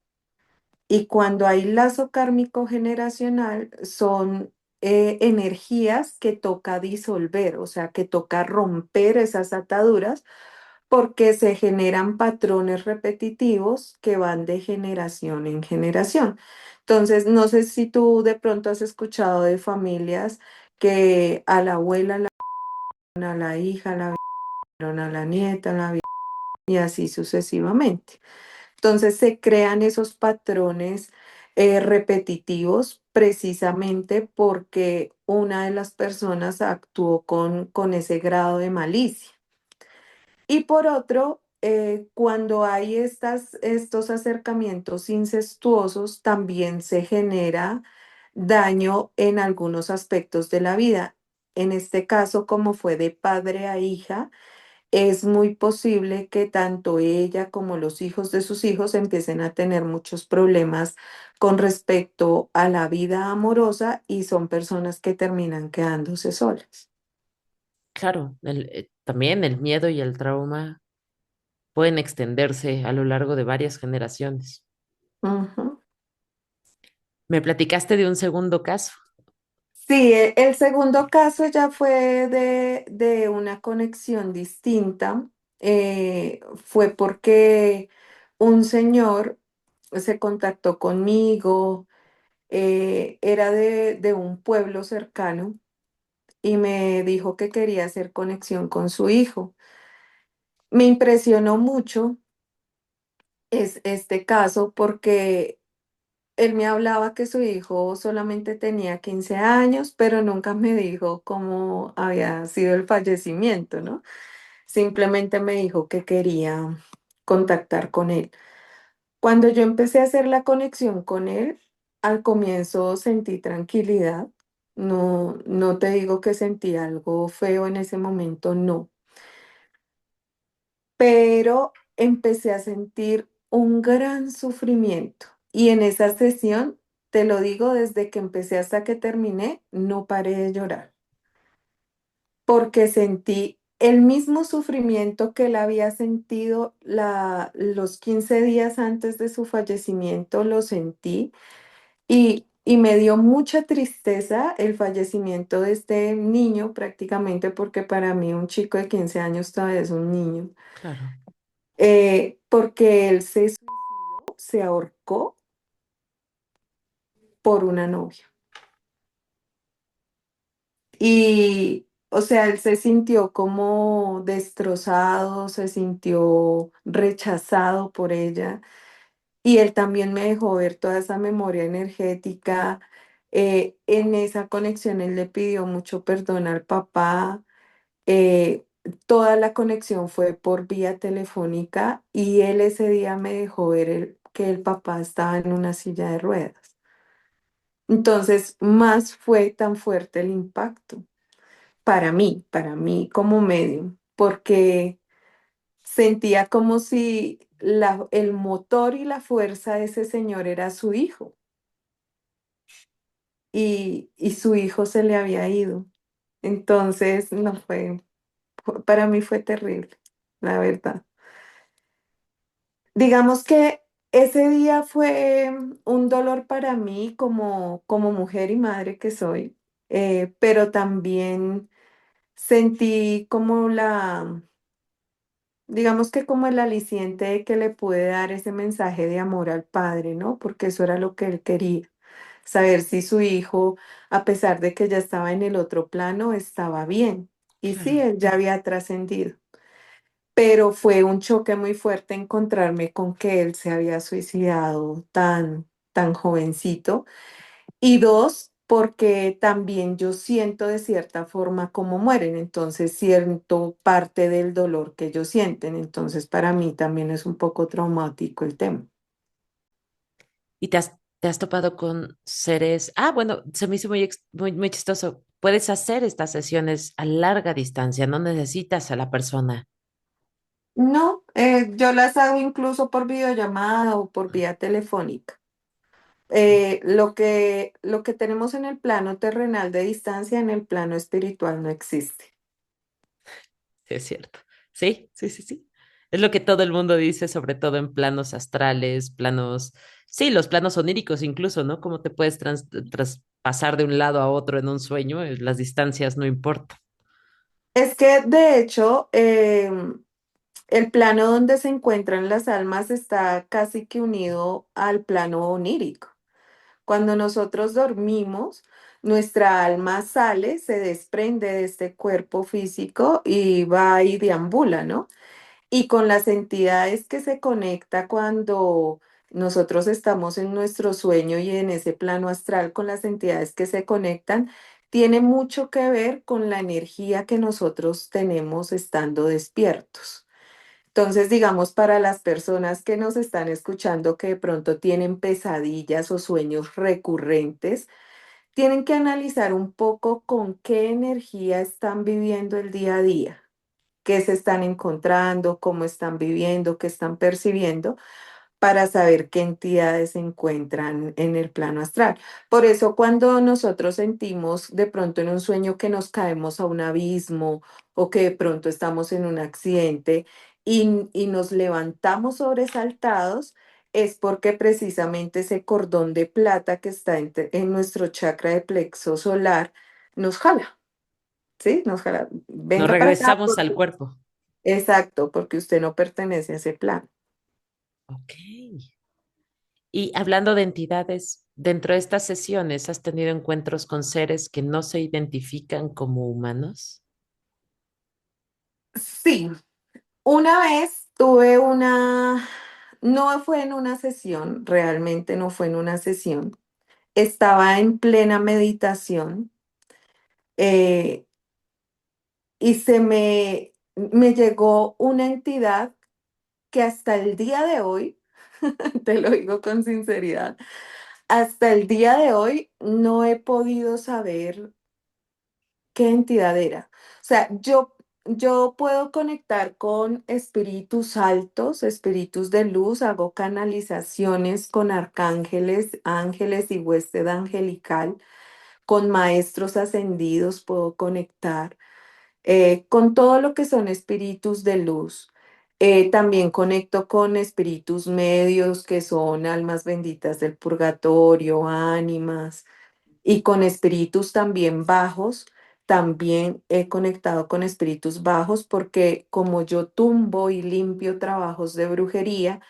Speaker 3: Y cuando hay lazo kármico generacional, son energías que toca disolver, o sea, que toca romper esas ataduras porque se generan patrones repetitivos que van de generación en generación. Entonces, no sé si tú de pronto has escuchado de familias que a la abuela la vieron, a la hija la vieron, a la nieta la vieron, y así sucesivamente. Entonces se crean esos patrones repetitivos precisamente porque una de las personas actuó con ese grado de malicia. Y por otro, cuando hay estos acercamientos incestuosos, también se genera daño en algunos aspectos de la vida. En este caso, como fue de padre a hija, es muy posible que tanto ella como los hijos de sus hijos empiecen a tener muchos problemas con respecto a la vida amorosa y son personas que terminan quedándose solas.
Speaker 1: Claro, también el miedo y el trauma pueden extenderse a lo largo de varias generaciones.
Speaker 3: Ujú.
Speaker 1: Me platicaste de un segundo caso.
Speaker 3: Sí, el segundo caso ya fue de una conexión distinta. Fue porque un señor se contactó conmigo, era de un pueblo cercano y me dijo que quería hacer conexión con su hijo. Me impresionó mucho este caso porque él me hablaba que su hijo solamente tenía 15 años, pero nunca me dijo cómo había sido el fallecimiento, ¿no? Simplemente me dijo que quería contactar con él. Cuando yo empecé a hacer la conexión con él, al comienzo sentí tranquilidad. No, no te digo que sentí algo feo en ese momento, no, pero empecé a sentir un gran sufrimiento. Y en esa sesión, te lo digo, desde que empecé hasta que terminé, no paré de llorar, porque sentí el mismo sufrimiento que él había sentido los 15 días antes de su fallecimiento, lo sentí y me dio mucha tristeza el fallecimiento de este niño prácticamente, porque para mí un chico de 15 años todavía es un niño,
Speaker 1: Claro.
Speaker 3: porque él se suicidó, se ahorcó por una novia. Y, o sea, él se sintió como destrozado, se sintió rechazado por ella. Y él también me dejó ver toda esa memoria energética. En esa conexión él le pidió mucho perdón al papá. eh, Toda la conexión fue por vía telefónica y él ese día me dejó ver que el papá estaba en una silla de ruedas. Entonces, más fue tan fuerte el impacto para mí como medium, porque sentía como si el motor y la fuerza de ese señor era su hijo y su hijo se le había ido. Entonces, no para mí fue terrible, la verdad. Digamos que ese día fue un dolor para mí como mujer y madre que soy, pero también sentí como digamos que como el aliciente que le pude dar ese mensaje de amor al padre, ¿no? Porque eso era lo que él quería, saber si su hijo, a pesar de que ya estaba en el otro plano, estaba bien. Y sí,
Speaker 1: Claro.
Speaker 3: él ya había trascendido. Pero fue un choque muy fuerte encontrarme con que él se había suicidado tan jovencito. Y dos, porque también yo siento de cierta forma cómo mueren, entonces siento parte del dolor que ellos sienten, entonces para mí también es un poco traumático el tema.
Speaker 1: ¿Y te has topado con seres? Ah, bueno, se me hizo muy chistoso. Puedes hacer estas sesiones a larga distancia, no necesitas a la persona.
Speaker 3: No, yo las hago incluso por videollamada o por vía telefónica. Lo que tenemos en el plano terrenal de distancia, en el plano espiritual no existe.
Speaker 1: Sí, es cierto. Sí, sí, sí, sí. Es lo que todo el mundo dice, sobre todo en planos astrales, planos, sí, los planos oníricos incluso, ¿no? Cómo te puedes traspasar de un lado a otro en un sueño, las distancias no importan.
Speaker 3: Es que de hecho, el plano donde se encuentran las almas está casi que unido al plano onírico. Cuando nosotros dormimos, nuestra alma sale, se desprende de este cuerpo físico y va y deambula, ¿no? Y con las entidades que se conecta cuando nosotros estamos en nuestro sueño y en ese plano astral, con las entidades que se conectan, tiene mucho que ver con la energía que nosotros tenemos estando despiertos. Entonces, digamos, para las personas que nos están escuchando que de pronto tienen pesadillas o sueños recurrentes, tienen que analizar un poco con qué energía están viviendo el día a día, qué se están encontrando, cómo están viviendo, qué están percibiendo para saber qué entidades se encuentran en el plano astral. Por eso cuando nosotros sentimos de pronto en un sueño que nos caemos a un abismo o que de pronto estamos en un accidente y nos levantamos sobresaltados, es porque precisamente ese cordón de plata que está en nuestro chakra de plexo solar nos jala, ¿sí? Nos jala.
Speaker 1: Nos
Speaker 3: Venga para acá
Speaker 1: regresamos al
Speaker 3: porque...
Speaker 1: cuerpo.
Speaker 3: Exacto, porque usted no pertenece a ese plan.
Speaker 1: Ok. Y hablando de entidades, dentro de estas sesiones, ¿has tenido encuentros con seres que no se identifican como humanos?
Speaker 3: Sí, una vez tuve no fue en una sesión, realmente no fue en una sesión. Estaba en plena meditación eh, y me llegó una entidad que hasta el día de hoy, te lo digo con sinceridad, hasta el día de hoy no he podido saber qué entidad era. O sea, yo puedo conectar con espíritus altos, espíritus de luz, hago canalizaciones con arcángeles, ángeles y huésped angelical, con maestros ascendidos puedo conectar, con todo lo que son espíritus de luz. También conecto con espíritus medios que son almas benditas del purgatorio, ánimas y con espíritus también bajos. También he conectado con espíritus bajos porque como yo tumbo y limpio trabajos de brujería,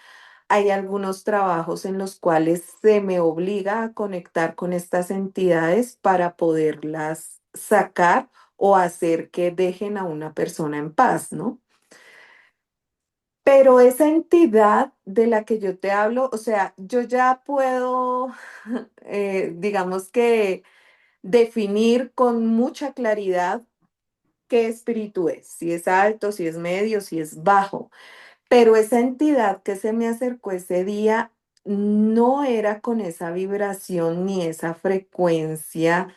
Speaker 3: hay algunos trabajos en los cuales se me obliga a conectar con estas entidades para poderlas sacar o hacer que dejen a una persona en paz, ¿no? Pero esa entidad de la que yo te hablo, o sea, yo ya puedo, digamos que definir con mucha claridad qué espíritu es, si es alto, si es medio, si es bajo. Pero esa entidad que se me acercó ese día no era con esa vibración ni esa frecuencia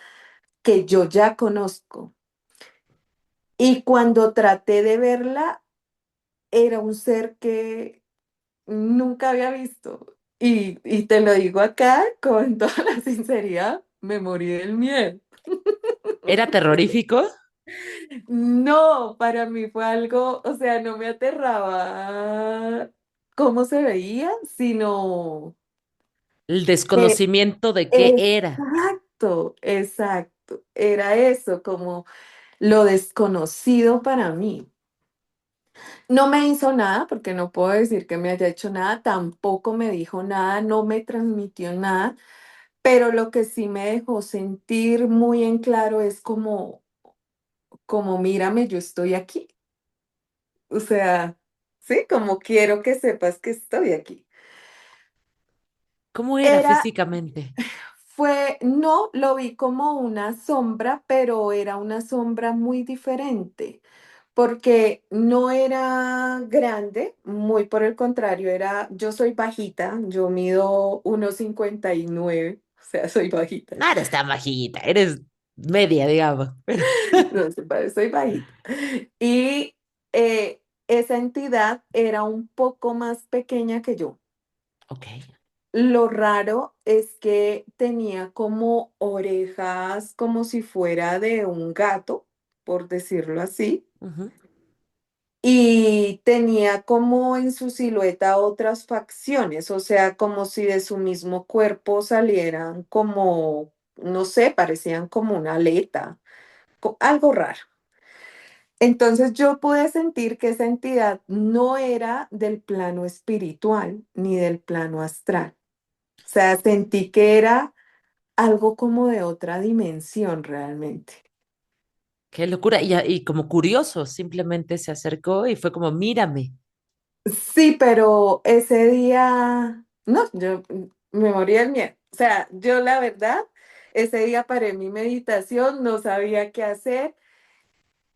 Speaker 3: que yo ya conozco. Y cuando traté de verla, era un ser que nunca había visto. Y te lo digo acá con toda la sinceridad, me morí del miedo.
Speaker 1: ¿Era terrorífico?
Speaker 3: No, para mí fue algo, o sea, no me aterraba cómo se veía, sino
Speaker 1: El
Speaker 3: que
Speaker 1: desconocimiento de qué era.
Speaker 3: exacto, exacto, era eso, como lo desconocido para mí. No me hizo nada, porque no puedo decir que me haya hecho nada, tampoco me dijo nada, no me transmitió nada, pero lo que sí me dejó sentir muy en claro es como mírame, yo estoy aquí. O sea, sí, como quiero que sepas que estoy aquí.
Speaker 1: ¿Cómo era
Speaker 3: Era,
Speaker 1: físicamente?
Speaker 3: no lo vi como una sombra, pero era una sombra muy diferente, porque no era grande, muy por el contrario, yo soy bajita, yo mido 1,59, o sea, soy bajita.
Speaker 1: No eres tan bajita, eres media, digamos. Pero...
Speaker 3: No sé, soy bajita. Y esa entidad era un poco más pequeña que yo.
Speaker 1: Ok.
Speaker 3: Lo raro es que tenía como orejas como si fuera de un gato, por decirlo así,
Speaker 1: Ujú.
Speaker 3: y tenía como en su silueta otras facciones, o sea, como si de su mismo cuerpo salieran como, no sé, parecían como una aleta, algo raro. Entonces yo pude sentir que esa entidad no era del plano espiritual ni del plano astral. O sea, sentí que era algo como de otra dimensión realmente.
Speaker 1: Qué locura. Y como curioso, simplemente se acercó y fue como, mírame.
Speaker 3: Sí, pero ese día, no, yo me morí del miedo. O sea, yo la verdad, ese día paré mi meditación, no sabía qué hacer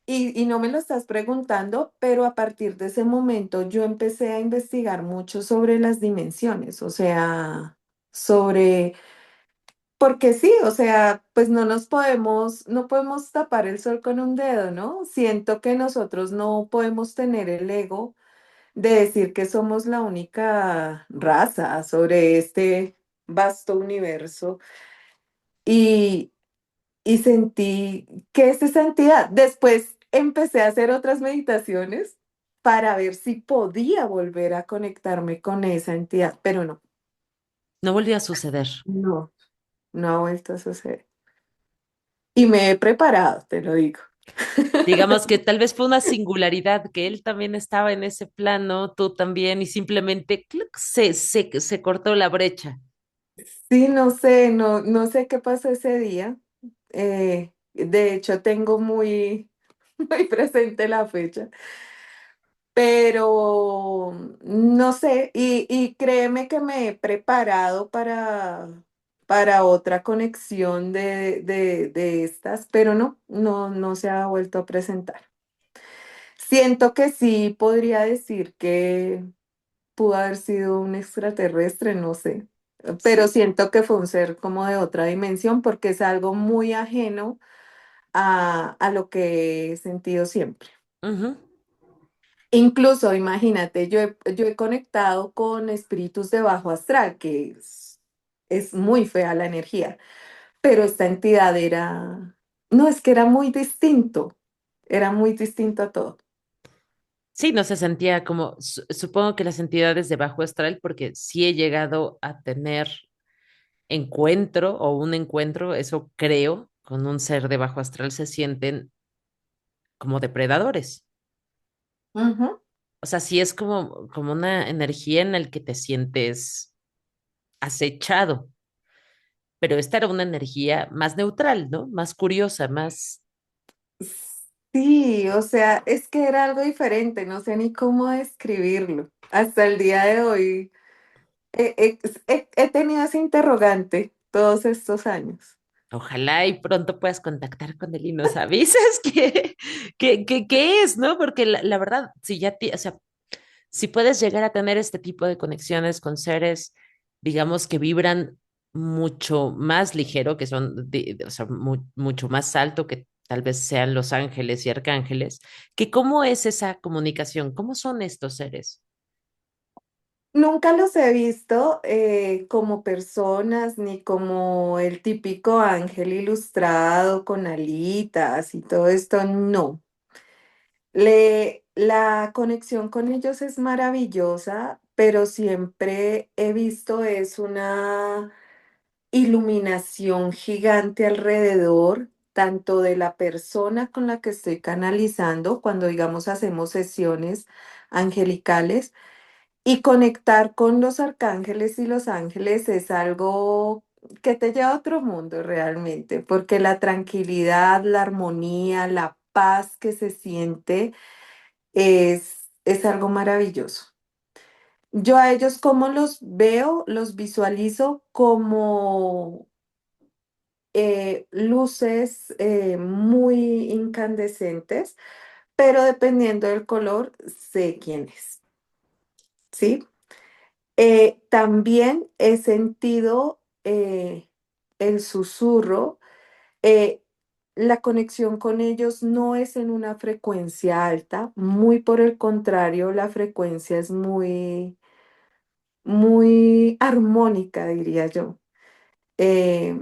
Speaker 3: y no me lo estás preguntando, pero a partir de ese momento yo empecé a investigar mucho sobre las dimensiones, o sea, sobre porque sí, o sea, pues no podemos tapar el sol con un dedo, ¿no? Siento que nosotros no podemos tener el ego de decir que somos la única raza sobre este vasto universo y, y sentí que es esa entidad. Después empecé a hacer otras meditaciones para ver si podía volver a conectarme con esa entidad, pero no,
Speaker 1: No volvió a suceder.
Speaker 3: no, no ha vuelto a suceder. Y me he preparado, te lo digo.
Speaker 1: Digamos que tal vez fue una singularidad, que él también estaba en ese plano, tú también, y simplemente ¡cluc! Se cortó la brecha.
Speaker 3: Sí, no sé, no sé qué pasó ese día. De hecho, tengo muy, muy presente la fecha, pero no sé, y créeme que me he preparado para otra conexión de estas, pero no se ha vuelto a presentar. Siento que sí podría decir que pudo haber sido un extraterrestre, no sé, pero
Speaker 1: Sí.
Speaker 3: siento que fue un ser como de otra dimensión porque es algo muy ajeno a lo que he sentido siempre.
Speaker 1: Ujú.
Speaker 3: Incluso, imagínate, yo he conectado con espíritus de bajo astral, es muy fea la energía, pero esta entidad no, es que era muy distinto a todo.
Speaker 1: Sí, no se sentía como, supongo que las entidades de bajo astral, porque sí he llegado a tener encuentro o un encuentro, eso creo, con un ser de bajo astral, se sienten como depredadores.
Speaker 3: Ujú.
Speaker 1: O sea, sí es como una energía en la que te sientes acechado, pero esta era una energía más neutral, ¿no? Más curiosa, más,
Speaker 3: Sí, o sea, es que era algo diferente, no sé ni cómo describirlo. Hasta el día de hoy he tenido ese interrogante todos estos años.
Speaker 1: ojalá y pronto puedas contactar con él y nos avises qué es, ¿no? Porque la verdad, si ya, o sea, si puedes llegar a tener este tipo de conexiones con seres, digamos, que vibran mucho más ligero, que son, o sea, mucho más alto que tal vez sean los ángeles y arcángeles, que cómo es esa comunicación, cómo son estos seres.
Speaker 3: Nunca los he visto como personas ni como el típico ángel ilustrado con alitas y todo esto, no. La conexión con ellos es maravillosa, pero siempre he visto es una iluminación gigante alrededor, tanto de la persona con la que estoy canalizando, cuando digamos hacemos sesiones angelicales, y conectar con los arcángeles y los ángeles es algo que te lleva a otro mundo realmente, porque la tranquilidad, la armonía, la paz que se siente es algo maravilloso. Yo a ellos como los veo, los visualizo como luces muy incandescentes, pero dependiendo del color, sé quién es, ¿sí? También he sentido el susurro. eh, la conexión con ellos no es en una frecuencia alta, muy por el contrario, la frecuencia es muy armónica, diría yo. Eh,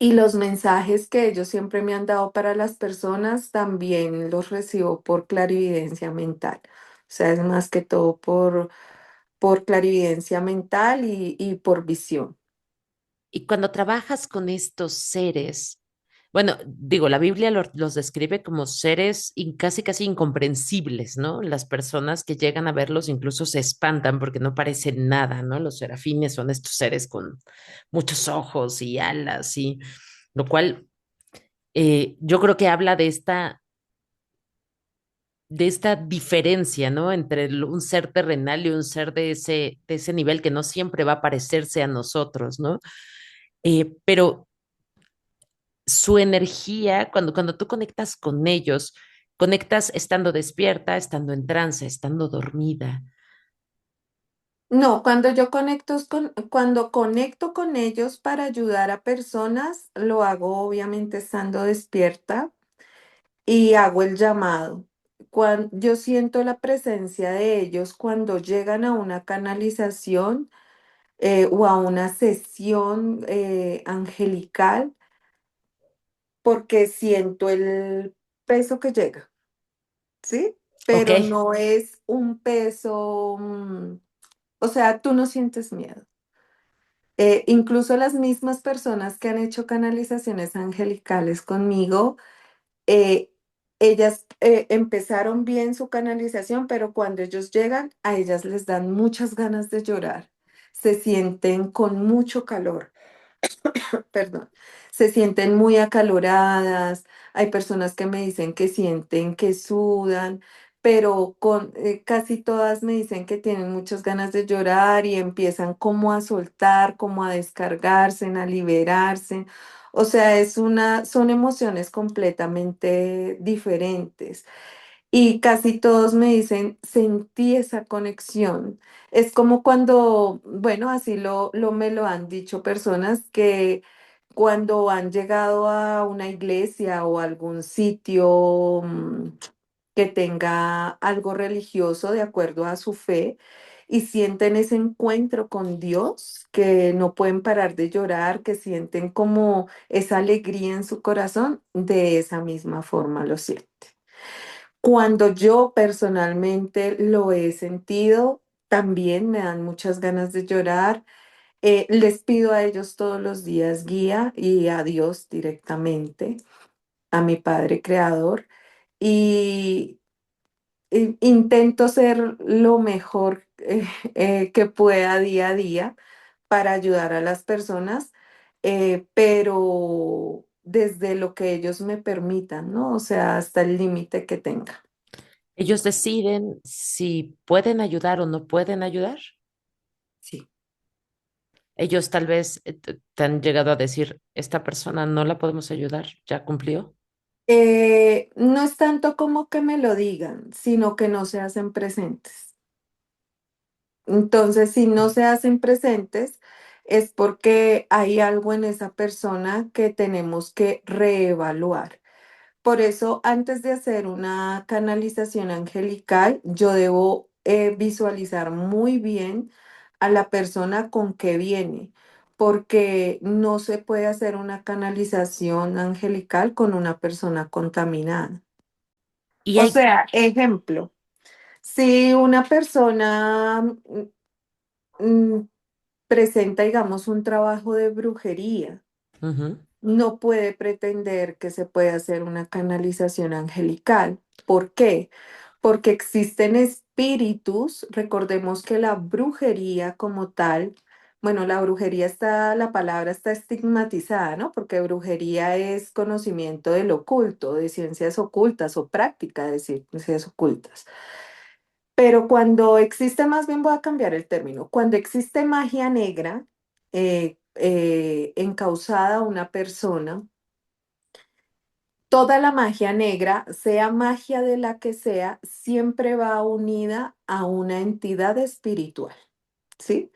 Speaker 3: Y los mensajes que ellos siempre me han dado para las personas también los recibo por clarividencia mental. O sea, es más que todo por clarividencia mental y por visión.
Speaker 1: Y cuando trabajas con estos seres, bueno, digo, la Biblia los describe como seres casi incomprensibles, ¿no? Las personas que llegan a verlos incluso se espantan porque no parecen nada, ¿no? Los serafines son estos seres con muchos ojos y alas, y lo cual yo creo que habla de esta diferencia, ¿no? Entre un ser terrenal y un ser de ese nivel que no siempre va a parecerse a nosotros, ¿no? Pero su energía, cuando tú conectas con ellos, conectas estando despierta, estando en trance, estando dormida.
Speaker 3: No, cuando conecto con ellos para ayudar a personas, lo hago obviamente estando despierta y hago el llamado. Cuando yo siento la presencia de ellos cuando llegan a una canalización o a una sesión angelical, porque siento el peso que llega, ¿sí?
Speaker 1: Ok,
Speaker 3: Pero no es un peso, o sea, tú no sientes miedo. Incluso las mismas personas que han hecho canalizaciones angelicales conmigo, eh, ellas empezaron bien su canalización, pero cuando ellos llegan, a ellas les dan muchas ganas de llorar. Se sienten con mucho calor, perdón, se sienten muy acaloradas. Hay personas que me dicen que sienten que sudan, pero casi todas me dicen que tienen muchas ganas de llorar y empiezan como a soltar, como a descargarse, a liberarse. O sea, son emociones completamente diferentes. Y casi todos me dicen, sentí esa conexión. Es como cuando, bueno, así me lo han dicho personas que cuando han llegado a una iglesia o algún sitio que tenga algo religioso de acuerdo a su fe y sienten ese encuentro con Dios, que no pueden parar de llorar, que sienten como esa alegría en su corazón, de esa misma forma lo sienten. Cuando yo personalmente lo he sentido, también me dan muchas ganas de llorar. Les pido a ellos todos los días guía y a Dios directamente, a mi Padre Creador, y, intento ser lo mejor que pueda día a día para ayudar a las personas, pero desde lo que ellos me permitan, ¿no? O sea, hasta el límite que tenga.
Speaker 1: ellos deciden si pueden ayudar o no pueden ayudar.
Speaker 3: Sí.
Speaker 1: Ellos tal vez te han llegado a decir, esta persona no la podemos ayudar, ya cumplió.
Speaker 3: No es tanto como que me lo digan, sino que no se hacen presentes. Entonces, si no se hacen presentes, es porque hay algo en esa persona que tenemos que reevaluar. Por eso, antes de hacer una canalización angelical, yo debo visualizar muy bien a la persona con que viene, porque no se puede hacer una canalización angelical con una persona contaminada.
Speaker 1: Y
Speaker 3: O
Speaker 1: hay,
Speaker 3: sea, ejemplo, si una persona mm, presenta, digamos, un trabajo de brujería,
Speaker 1: ujú.
Speaker 3: no puede pretender que se puede hacer una canalización angelical. ¿Por qué? Porque existen espíritus, recordemos que la brujería como tal, bueno, la brujería está, la palabra está estigmatizada, ¿no? Porque brujería es conocimiento del oculto, de ciencias ocultas o práctica de ciencias ocultas. Pero cuando existe, más bien voy a cambiar el término, cuando existe magia negra encausada a una persona, toda la magia negra, sea magia de la que sea, siempre va unida a una entidad espiritual, ¿sí?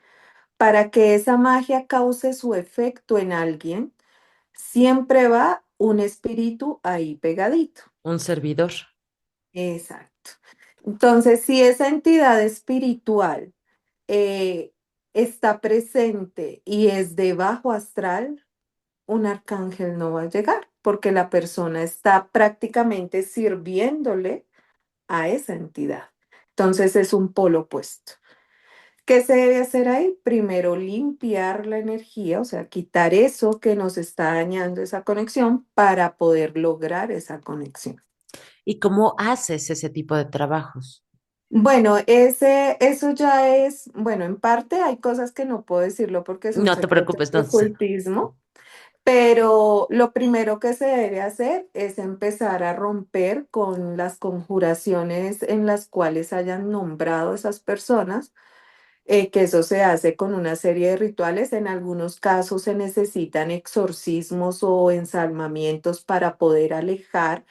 Speaker 3: Para que esa magia cause su efecto en alguien, siempre va un espíritu ahí pegadito.
Speaker 1: Un servidor,
Speaker 3: Exacto. Entonces, si esa entidad espiritual eh, está presente y es de bajo astral, un arcángel no va a llegar porque la persona está prácticamente sirviéndole a esa entidad. Entonces es un polo opuesto. ¿Qué se debe hacer ahí? Primero limpiar la energía, o sea, quitar eso que nos está dañando esa conexión para poder lograr esa conexión.
Speaker 1: ¿y cómo haces ese tipo de trabajos?
Speaker 3: Bueno, eso ya es, bueno, en parte hay cosas que no puedo decirlo porque son
Speaker 1: No te
Speaker 3: secretos
Speaker 1: preocupes,
Speaker 3: de
Speaker 1: no sé.
Speaker 3: ocultismo. Pero lo primero que se debe hacer es empezar a romper con las conjuraciones en las cuales hayan nombrado esas personas, que eso se hace con una serie de rituales. En algunos casos se necesitan exorcismos o ensalmamientos para poder alejar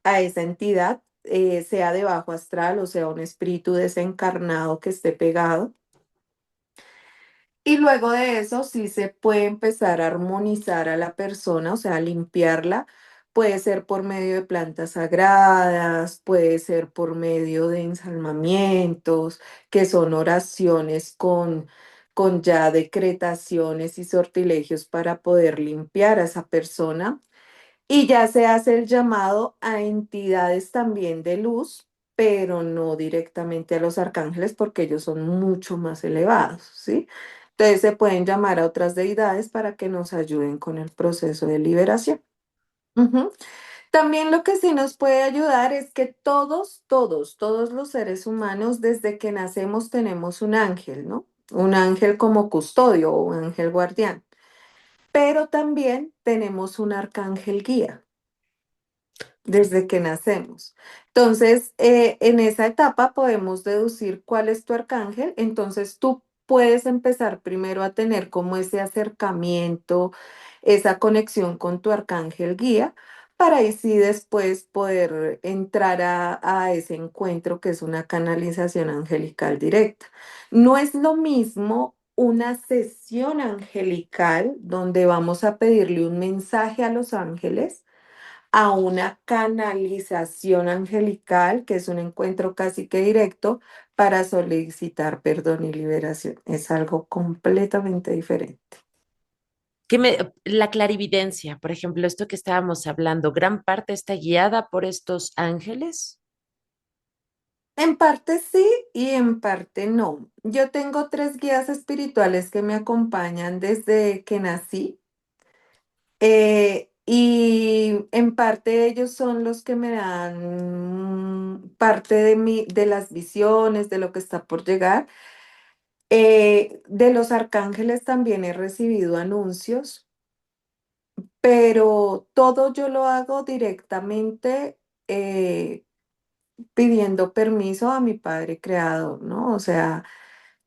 Speaker 3: a esa entidad, sea de bajo astral o sea un espíritu desencarnado que esté pegado. Y luego de eso sí se puede empezar a armonizar a la persona, o sea, limpiarla. Puede ser por medio de plantas sagradas, puede ser por medio de ensalmamientos, que son oraciones con ya decretaciones y sortilegios para poder limpiar a esa persona. Y ya se hace el llamado a entidades también de luz, pero no directamente a los arcángeles porque ellos son mucho más elevados, ¿sí? Entonces se pueden llamar a otras deidades para que nos ayuden con el proceso de liberación. Ujú. También lo que sí nos puede ayudar es que todos los seres humanos desde que nacemos tenemos un ángel, ¿no? Un ángel como custodio o un ángel guardián, pero también tenemos un arcángel guía desde que nacemos. Entonces, en esa etapa podemos deducir cuál es tu arcángel. Entonces, tú puedes empezar primero a tener como ese acercamiento, esa conexión con tu arcángel guía, para así después poder entrar a ese encuentro que es una canalización angelical directa. No es lo mismo una sesión angelical donde vamos a pedirle un mensaje a los ángeles a una canalización angelical, que es un encuentro casi que directo para solicitar perdón y liberación. Es algo completamente diferente.
Speaker 1: La clarividencia, por ejemplo, esto que estábamos hablando, gran parte está guiada por estos ángeles.
Speaker 3: En parte sí y en parte no. Yo tengo tres guías espirituales que me acompañan desde que nací. Y en parte ellos son los que me dan parte de las visiones, de lo que está por llegar. De los arcángeles también he recibido anuncios, pero todo yo lo hago directamente pidiendo permiso a mi padre creador, ¿no? O sea,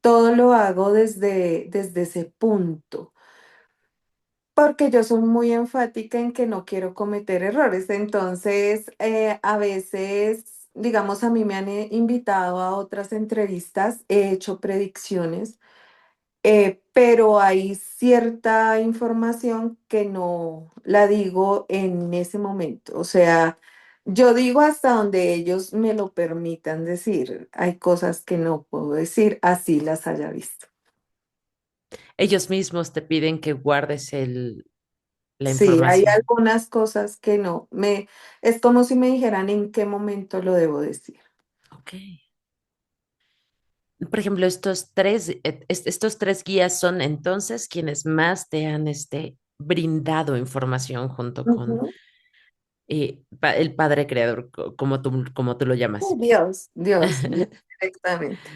Speaker 3: todo lo hago desde ese punto, porque yo soy muy enfática en que no quiero cometer errores. Entonces, a veces, digamos, a mí me han invitado a otras entrevistas, he hecho predicciones. Pero hay cierta información que no la digo en ese momento. O sea, yo digo hasta donde ellos me lo permitan decir. Hay cosas que no puedo decir, así las haya visto.
Speaker 1: Ellos mismos te piden que guardes la
Speaker 3: Sí, hay
Speaker 1: información.
Speaker 3: algunas cosas que no. Es como si me dijeran en qué momento lo debo decir.
Speaker 1: Ok. Por ejemplo, estos tres guías son entonces quienes más te han brindado información junto con
Speaker 3: Ujú.
Speaker 1: el Padre Creador, como tú lo llamas.
Speaker 3: Dios, directamente.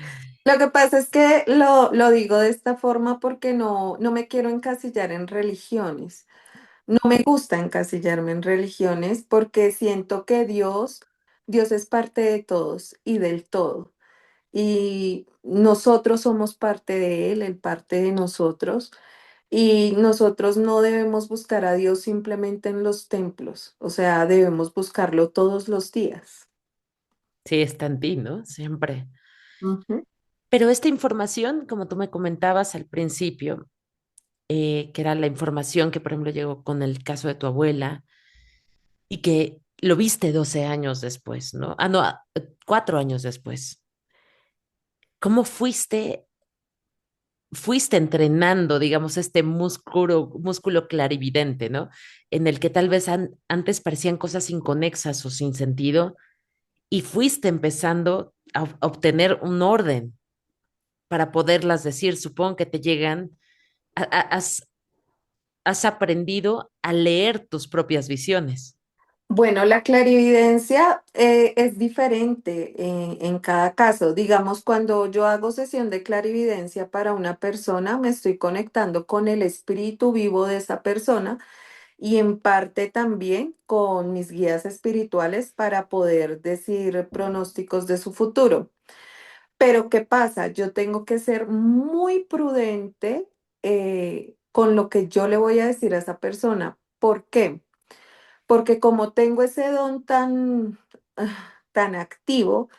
Speaker 3: Lo que pasa es que lo digo de esta forma porque no me quiero encasillar en religiones. No me gusta encasillarme en religiones porque siento que Dios es parte de todos y del todo. Y nosotros somos parte de Él parte de nosotros. Y nosotros no debemos buscar a Dios simplemente en los templos, o sea, debemos buscarlo todos los días.
Speaker 1: Sí, está en ti, ¿no? Siempre.
Speaker 3: Ujú.
Speaker 1: Pero esta información, como tú me comentabas al principio, que era la información que, por ejemplo, llegó con el caso de tu abuela y que lo viste 12 años después, ¿no? Ah, no, 4 años después. ¿Cómo fuiste entrenando, digamos, este músculo clarividente, ¿no? En el que tal vez antes parecían cosas inconexas o sin sentido y fuiste empezando a obtener un orden para poderlas decir. Supongo que te llegan, has aprendido a leer tus propias visiones.
Speaker 3: Bueno, la clarividencia es diferente en cada caso. Digamos, cuando yo hago sesión de clarividencia para una persona, me estoy conectando con el espíritu vivo de esa persona y en parte también con mis guías espirituales para poder decir pronósticos de su futuro. Pero ¿qué pasa? Yo tengo que ser muy prudente con lo que yo le voy a decir a esa persona. ¿Por qué? Porque como tengo ese don tan activo,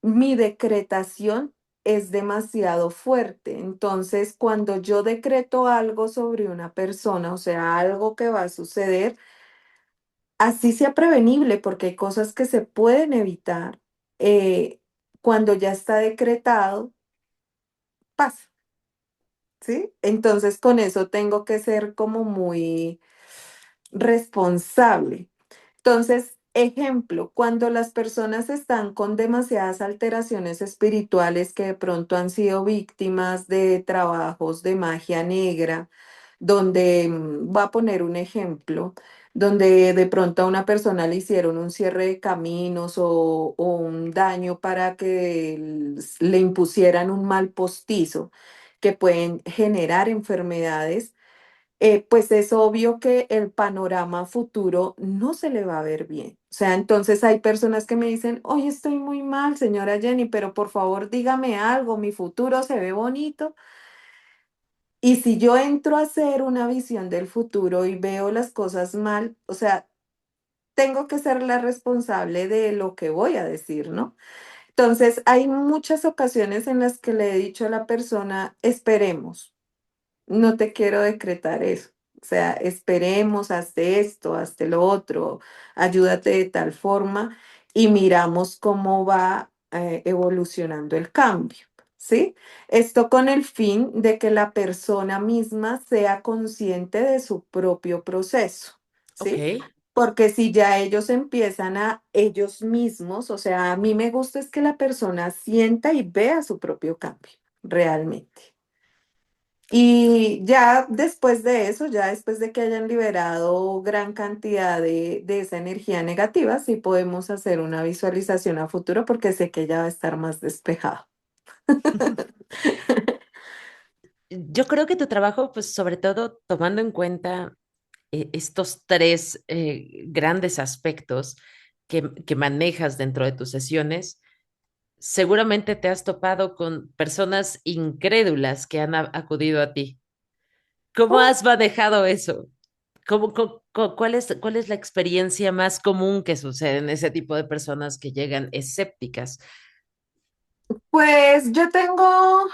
Speaker 3: mi decretación es demasiado fuerte. Entonces, cuando yo decreto algo sobre una persona, o sea, algo que va a suceder, así sea prevenible, porque hay cosas que se pueden evitar, cuando ya está decretado, pasa, ¿sí? Entonces, con eso tengo que ser como muy responsable. Entonces, ejemplo, cuando las personas están con demasiadas alteraciones espirituales que de pronto han sido víctimas de trabajos de magia negra, donde, voy a poner un ejemplo, donde de pronto a una persona le hicieron un cierre de caminos o un daño para que le impusieran un mal postizo que pueden generar enfermedades, pues es obvio que el panorama futuro no se le va a ver bien. O sea, entonces hay personas que me dicen, hoy estoy muy mal, señora Jenny, pero por favor dígame algo, mi futuro se ve bonito. Y si yo entro a hacer una visión del futuro y veo las cosas mal, o sea, tengo que ser la responsable de lo que voy a decir, ¿no? Entonces, hay muchas ocasiones en las que le he dicho a la persona, esperemos. No te quiero decretar eso. O sea, esperemos, hazte esto, hazte lo otro, ayúdate de tal forma y miramos cómo va evolucionando el cambio, ¿sí? Esto con el fin de que la persona misma sea consciente de su propio proceso,
Speaker 1: Ok,
Speaker 3: ¿sí? Porque si ya ellos empiezan a ellos mismos, o sea, a mí me gusta es que la persona sienta y vea su propio cambio, realmente. Y ya después de eso, ya después de que hayan liberado gran cantidad de esa energía negativa, sí podemos hacer una visualización a futuro porque sé que ya va a estar más despejado.
Speaker 1: yo creo que tu trabajo, pues sobre todo tomando en cuenta estos tres grandes aspectos que manejas dentro de tus sesiones, seguramente te has topado con personas incrédulas que han acudido a ti. ¿Cómo
Speaker 3: Uh,
Speaker 1: has manejado eso? ¿Cuál es la experiencia más común que sucede en ese tipo de personas que llegan escépticas?
Speaker 3: Pues yo tengo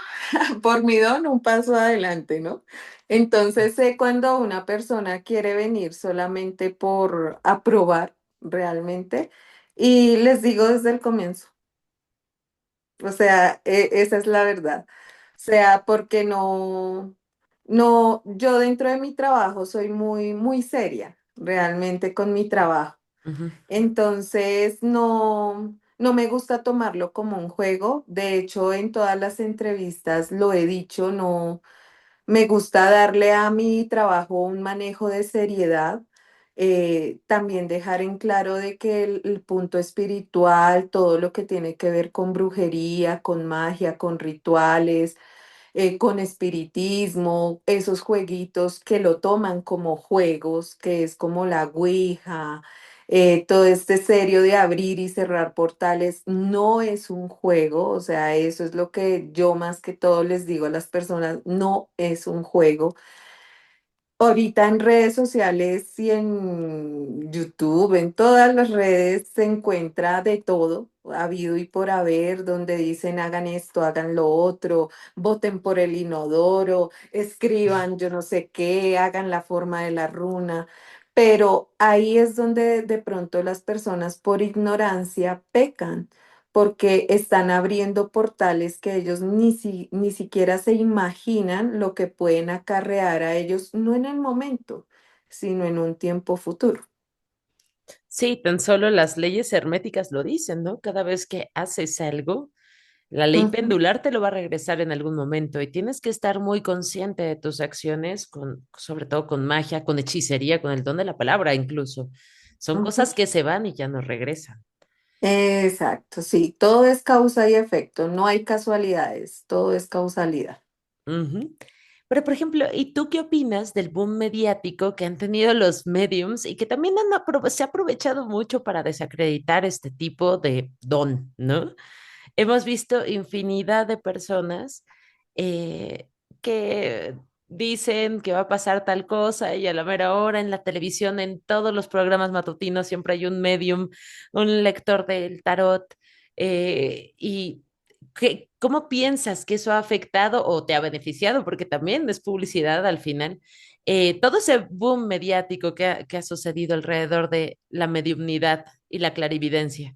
Speaker 3: por mi don un paso adelante, ¿no? Entonces sé cuando una persona quiere venir solamente por aprobar realmente y les digo desde el comienzo. O sea, esa es la verdad. O sea, porque yo dentro de mi trabajo soy muy, muy seria, realmente con mi trabajo.
Speaker 1: Ujú.
Speaker 3: Entonces, no me gusta tomarlo como un juego. De hecho, en todas las entrevistas lo he dicho, no. Me gusta darle a mi trabajo un manejo de seriedad, también dejar en claro de que el punto espiritual, todo lo que tiene que ver con brujería, con magia, con rituales, con espiritismo, esos jueguitos que lo toman como juegos, que es como la Ouija, todo este serio de abrir y cerrar portales, no es un juego, o sea, eso es lo que yo más que todo les digo a las personas, no es un juego. Ahorita en redes sociales y en YouTube, en todas las redes se encuentra de todo, habido y por haber, donde dicen hagan esto, hagan lo otro, voten por el inodoro, escriban yo no sé qué, hagan la forma de la runa. Pero ahí es donde de pronto las personas por ignorancia pecan porque están abriendo portales que ellos ni siquiera se imaginan lo que pueden acarrear a ellos, no en el momento, sino en un tiempo futuro.
Speaker 1: Sí, tan solo las leyes herméticas lo dicen, ¿no? Cada vez que haces algo, la ley
Speaker 3: Ujú,
Speaker 1: pendular te lo va a regresar en algún momento y tienes que estar muy consciente de tus acciones, sobre todo con magia, con hechicería, con el don de la palabra incluso. Son
Speaker 3: ujú.
Speaker 1: cosas que se van y ya no regresan.
Speaker 3: Exacto, sí, todo es causa y efecto, no hay casualidades, todo es causalidad.
Speaker 1: Ujú. Pero, por ejemplo, ¿y tú qué opinas del boom mediático que han tenido los mediums y que también se ha aprovechado mucho para desacreditar este tipo de don, ¿no? Hemos visto infinidad de personas que dicen que va a pasar tal cosa y a la mera hora en la televisión, en todos los programas matutinos, siempre hay un medium, un lector del tarot, y ¿Cómo piensas que eso ha afectado o te ha beneficiado? Porque también es publicidad al final. Todo ese boom mediático que ha sucedido alrededor de la mediumnidad y la clarividencia.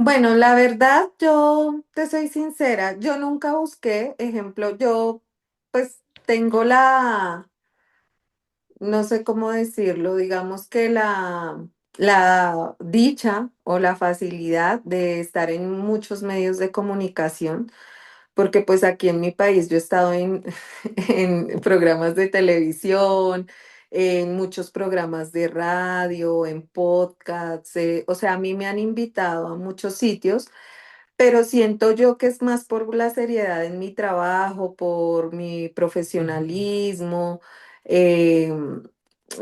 Speaker 3: Bueno, la verdad, yo te soy sincera, yo nunca busqué, ejemplo, yo pues tengo no sé cómo decirlo, digamos que la dicha o la facilidad de estar en muchos medios de comunicación, porque pues aquí en mi país yo he estado en, en programas de televisión, en muchos programas de radio, en podcasts, o sea, a mí me han invitado a muchos sitios, pero siento yo que es más por la seriedad en mi trabajo, por mi
Speaker 1: Ujú.
Speaker 3: profesionalismo, eh,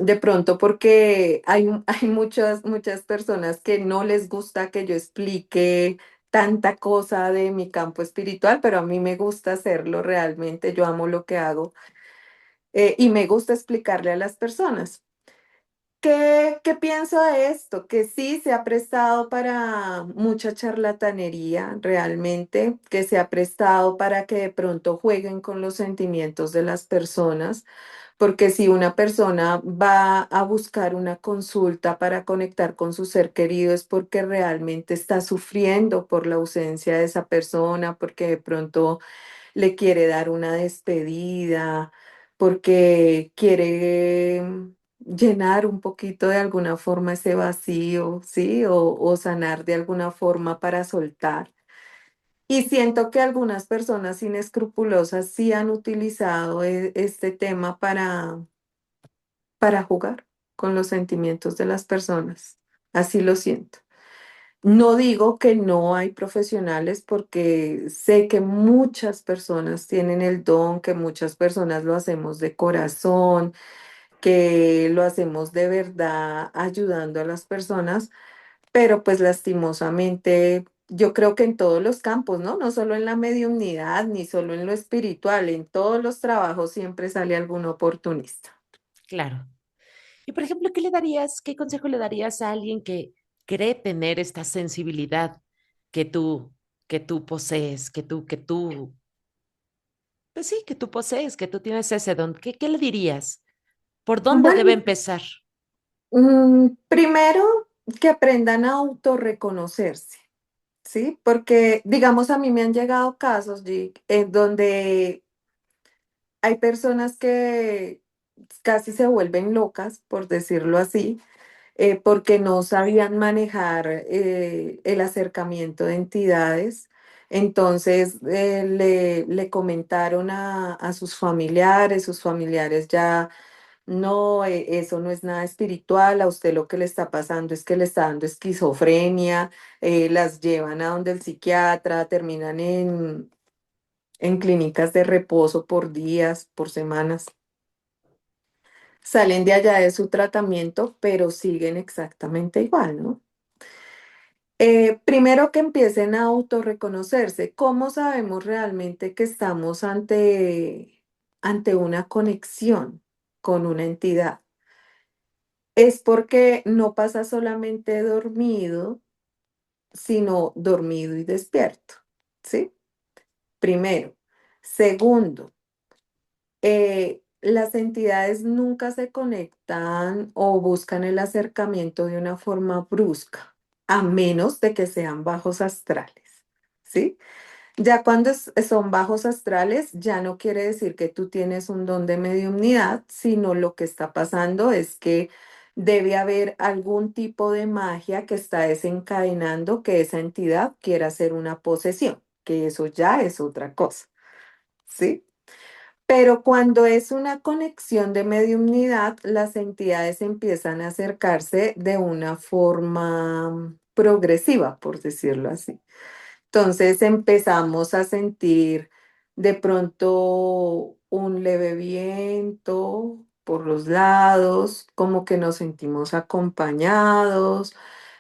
Speaker 3: de pronto porque hay muchas personas que no les gusta que yo explique tanta cosa de mi campo espiritual, pero a mí me gusta hacerlo realmente, yo amo lo que hago, y me gusta explicarle a las personas. ¿Qué pienso de esto? Que sí se ha prestado para mucha charlatanería realmente, que se ha prestado para que de pronto jueguen con los sentimientos de las personas, porque si una persona va a buscar una consulta para conectar con su ser querido es porque realmente está sufriendo por la ausencia de esa persona, porque de pronto le quiere dar una despedida, porque quiere llenar un poquito de alguna forma ese vacío, ¿sí? O sanar de alguna forma para soltar. Y siento que algunas personas inescrupulosas sí han utilizado este tema para jugar con los sentimientos de las personas. Así lo siento. No digo que no hay profesionales porque sé que muchas personas tienen el don, que muchas personas lo hacemos de corazón, que lo hacemos de verdad ayudando a las personas, pero pues lastimosamente yo creo que en todos los campos, ¿no? No solo en la mediunidad, ni solo en lo espiritual, en todos los trabajos siempre sale algún oportunista.
Speaker 1: Claro. Y por ejemplo, qué consejo le darías a alguien que cree tener esta sensibilidad que tú, que tú posees, pues sí, que tú posees, que tú tienes ese don? ¿Qué le dirías? ¿Por dónde debe
Speaker 3: Bueno,
Speaker 1: empezar?
Speaker 3: primero que aprendan a autorreconocerse. Sí, porque digamos a mí me han llegado casos en donde hay personas que casi se vuelven locas, por decirlo así, porque no sabían manejar el acercamiento de entidades. Entonces le comentaron a sus familiares ya no, eso no es nada espiritual, a usted lo que le está pasando es que le está dando esquizofrenia, las llevan a donde el psiquiatra, terminan en clínicas de reposo por días, por semanas, salen de allá de su tratamiento, pero siguen exactamente igual, ¿no? Primero que empiecen a autorreconocerse, ¿cómo sabemos realmente que estamos ante una conexión con una entidad? Es porque no pasa solamente dormido, sino dormido y despierto, ¿sí? Primero. Segundo, las entidades nunca se conectan o buscan el acercamiento de una forma brusca, a menos de que sean bajos astrales, ¿sí? Ya cuando son bajos astrales, ya no quiere decir que tú tienes un don de mediumnidad, sino lo que está pasando es que debe haber algún tipo de magia que está desencadenando que esa entidad quiera hacer una posesión, que eso ya es otra cosa, ¿sí? Pero cuando es una conexión de mediumnidad, las entidades empiezan a acercarse de una forma progresiva, por decirlo así. Entonces empezamos a sentir de pronto un leve viento por los lados, como que nos sentimos acompañados,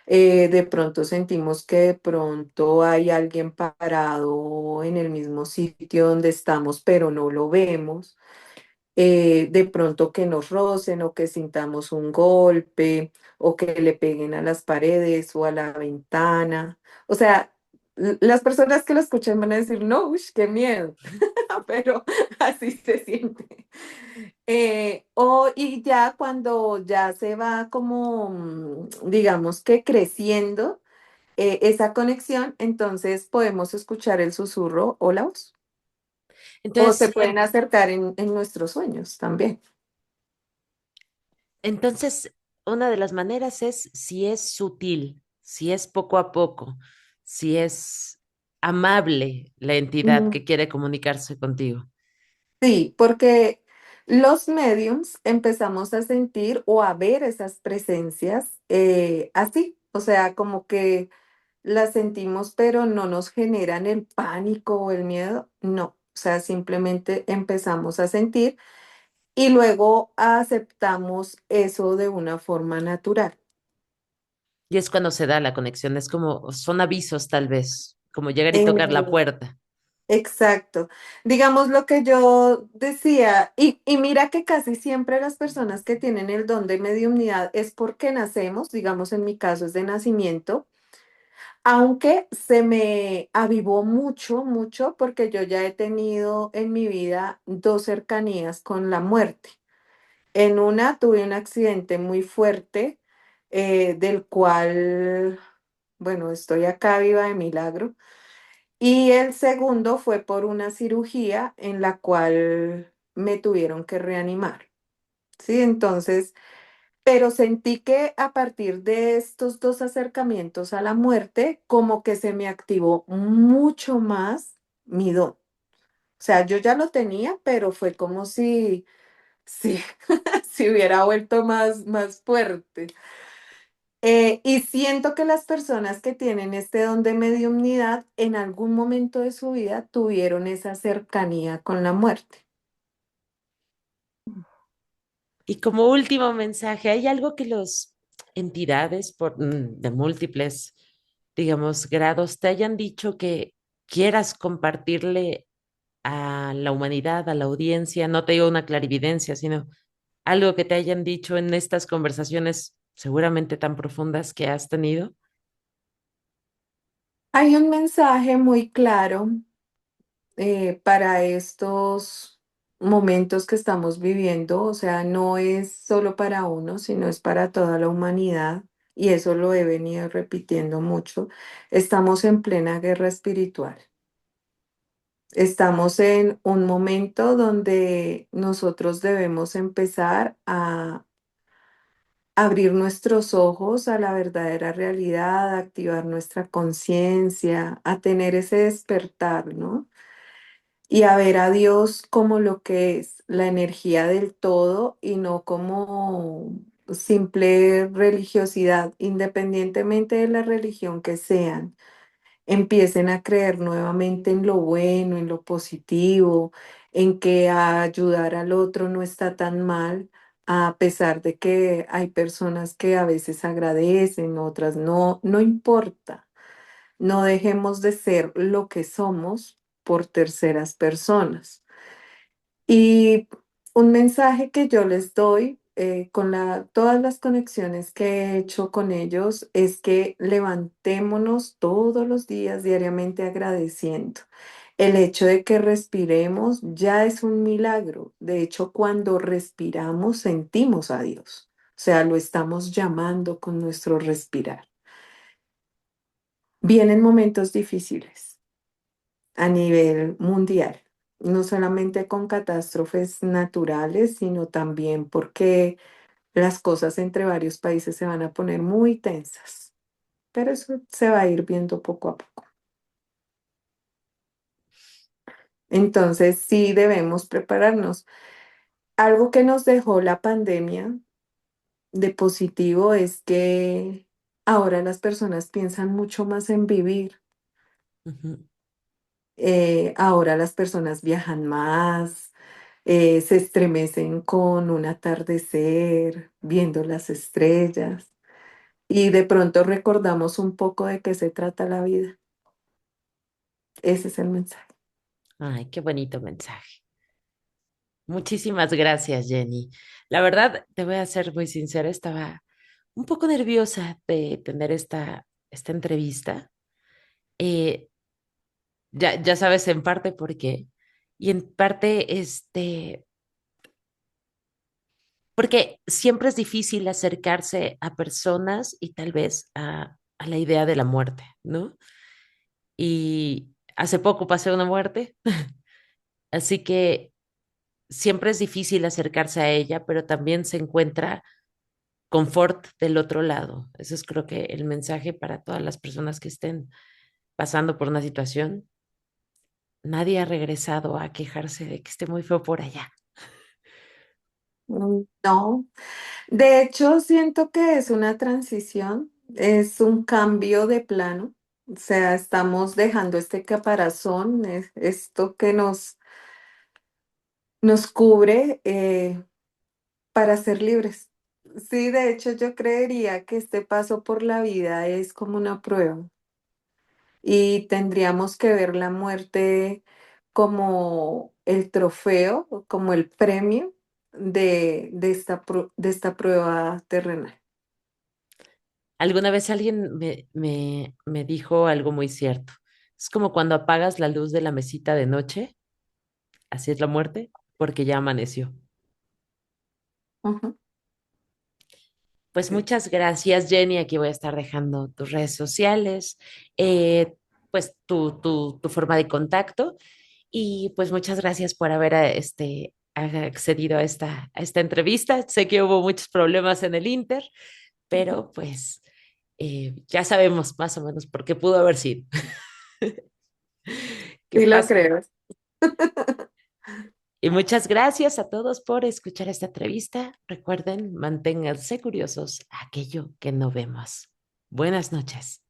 Speaker 3: de pronto sentimos que de pronto hay alguien parado en el mismo sitio donde estamos, pero no lo vemos, de pronto que nos rocen o que sintamos un golpe o que le peguen a las paredes o a la ventana. O sea, Las personas que lo escuchen van a decir, no, ush, qué miedo, pero así se siente. Y ya cuando ya se va como, digamos que creciendo esa conexión, entonces podemos escuchar el susurro o la voz. O
Speaker 1: Entonces,
Speaker 3: se pueden acercar en nuestros sueños también.
Speaker 1: entonces, una de las maneras es si es sutil, si es poco a poco, si es amable la entidad
Speaker 3: Mm,
Speaker 1: que quiere comunicarse contigo.
Speaker 3: sí, porque los mediums empezamos a sentir o a ver esas presencias así, o sea, como que las sentimos, pero no nos generan el pánico o el miedo, no, o sea, simplemente empezamos a sentir y luego aceptamos eso de una forma natural.
Speaker 1: Y es cuando se da la conexión, es como, son avisos tal vez, como llegar y tocar la
Speaker 3: Eh,
Speaker 1: puerta.
Speaker 3: exacto. Digamos lo que yo decía, y mira que casi siempre las personas que tienen el don de mediumnidad es porque nacemos, digamos en mi caso es de nacimiento. Aunque se me avivó mucho, mucho, porque yo ya he tenido en mi vida dos cercanías con la muerte. En una tuve un accidente muy fuerte, del cual, bueno, estoy acá viva de milagro. Y el segundo fue por una cirugía en la cual me tuvieron que reanimar. Sí, entonces pero sentí que a partir de estos dos acercamientos a la muerte, como que se me activó mucho más mi don. O sea, yo ya lo tenía, pero fue como si, si hubiera vuelto más fuerte. Y siento que las personas que tienen este don de mediumnidad en algún momento de su vida tuvieron esa cercanía con la muerte.
Speaker 1: Y como último mensaje, ¿hay algo que los entidades de múltiples, digamos, grados te hayan dicho que quieras compartirle a la humanidad, a la audiencia? No te digo una clarividencia, sino algo que te hayan dicho en estas conversaciones seguramente tan profundas que has tenido.
Speaker 3: Hay un mensaje muy claro para estos momentos que estamos viviendo, o sea, no es solo para uno, sino es para toda la humanidad, y eso lo he venido repitiendo mucho. Estamos en plena guerra espiritual. Estamos en un momento donde nosotros debemos empezar a abrir nuestros ojos a la verdadera realidad, a activar nuestra conciencia, a tener ese despertar, ¿no? Y a ver a Dios como lo que es la energía del todo y no como simple religiosidad, independientemente de la religión que sean. Empiecen a creer nuevamente en lo bueno, en lo positivo, en que ayudar al otro no está tan mal, a pesar de que hay personas que a veces agradecen, otras no, no importa. No dejemos de ser lo que somos por terceras personas. Y un mensaje que yo les doy con todas las conexiones que he hecho con ellos es que levantémonos todos los días diariamente agradeciendo. El hecho de que respiremos ya es un milagro. De hecho, cuando respiramos sentimos a Dios. O sea, lo estamos llamando con nuestro respirar. Vienen momentos difíciles a nivel mundial, no solamente con catástrofes naturales, sino también porque las cosas entre varios países se van a poner muy tensas, pero eso se va a ir viendo poco a poco. Entonces, sí debemos prepararnos. Algo que nos dejó la pandemia de positivo es que ahora las personas piensan mucho más en vivir.
Speaker 1: Ujú.
Speaker 3: Ahora las personas viajan más, se estremecen con un atardecer, viendo las estrellas y de pronto recordamos un poco de qué se trata la vida. Ese es el mensaje.
Speaker 1: Ay, qué bonito mensaje. Muchísimas gracias, Jenny. La verdad, te voy a ser muy sincera, estaba un poco nerviosa de tener esta entrevista. Eh, ya sabes en parte por qué. Y en parte, porque siempre es difícil acercarse a personas y tal vez a la idea de la muerte, ¿no? Y hace poco pasé una muerte, así que siempre es difícil acercarse a ella, pero también se encuentra confort del otro lado. Eso es creo que el mensaje para todas las personas que estén pasando por una situación. Nadie ha regresado a quejarse de que esté muy feo por allá.
Speaker 3: No, de hecho siento que es una transición, es un cambio de plano, o sea, estamos dejando este caparazón, esto que nos cubre para ser libres. Sí, de hecho yo creería que este paso por la vida es como una prueba y tendríamos que ver la muerte como el trofeo, o como el premio de esta prueba terrenal.
Speaker 1: Alguna vez alguien me dijo algo muy cierto. Es como cuando apagas la luz de la mesita de noche, así es la muerte, porque ya amaneció.
Speaker 3: Ujú,
Speaker 1: Pues
Speaker 3: sí.
Speaker 1: muchas gracias, Jenny. Aquí voy a estar dejando tus redes sociales, pues tu forma de contacto. Y pues muchas gracias por haber accedido a esta entrevista. Sé que hubo muchos problemas en el Inter, pero pues ya sabemos más o menos por qué pudo haber sido. Que
Speaker 3: Sí lo
Speaker 1: pase.
Speaker 3: creo.
Speaker 1: Y muchas gracias a todos por escuchar esta entrevista. Recuerden, manténganse curiosos a aquello que no vemos. Buenas noches.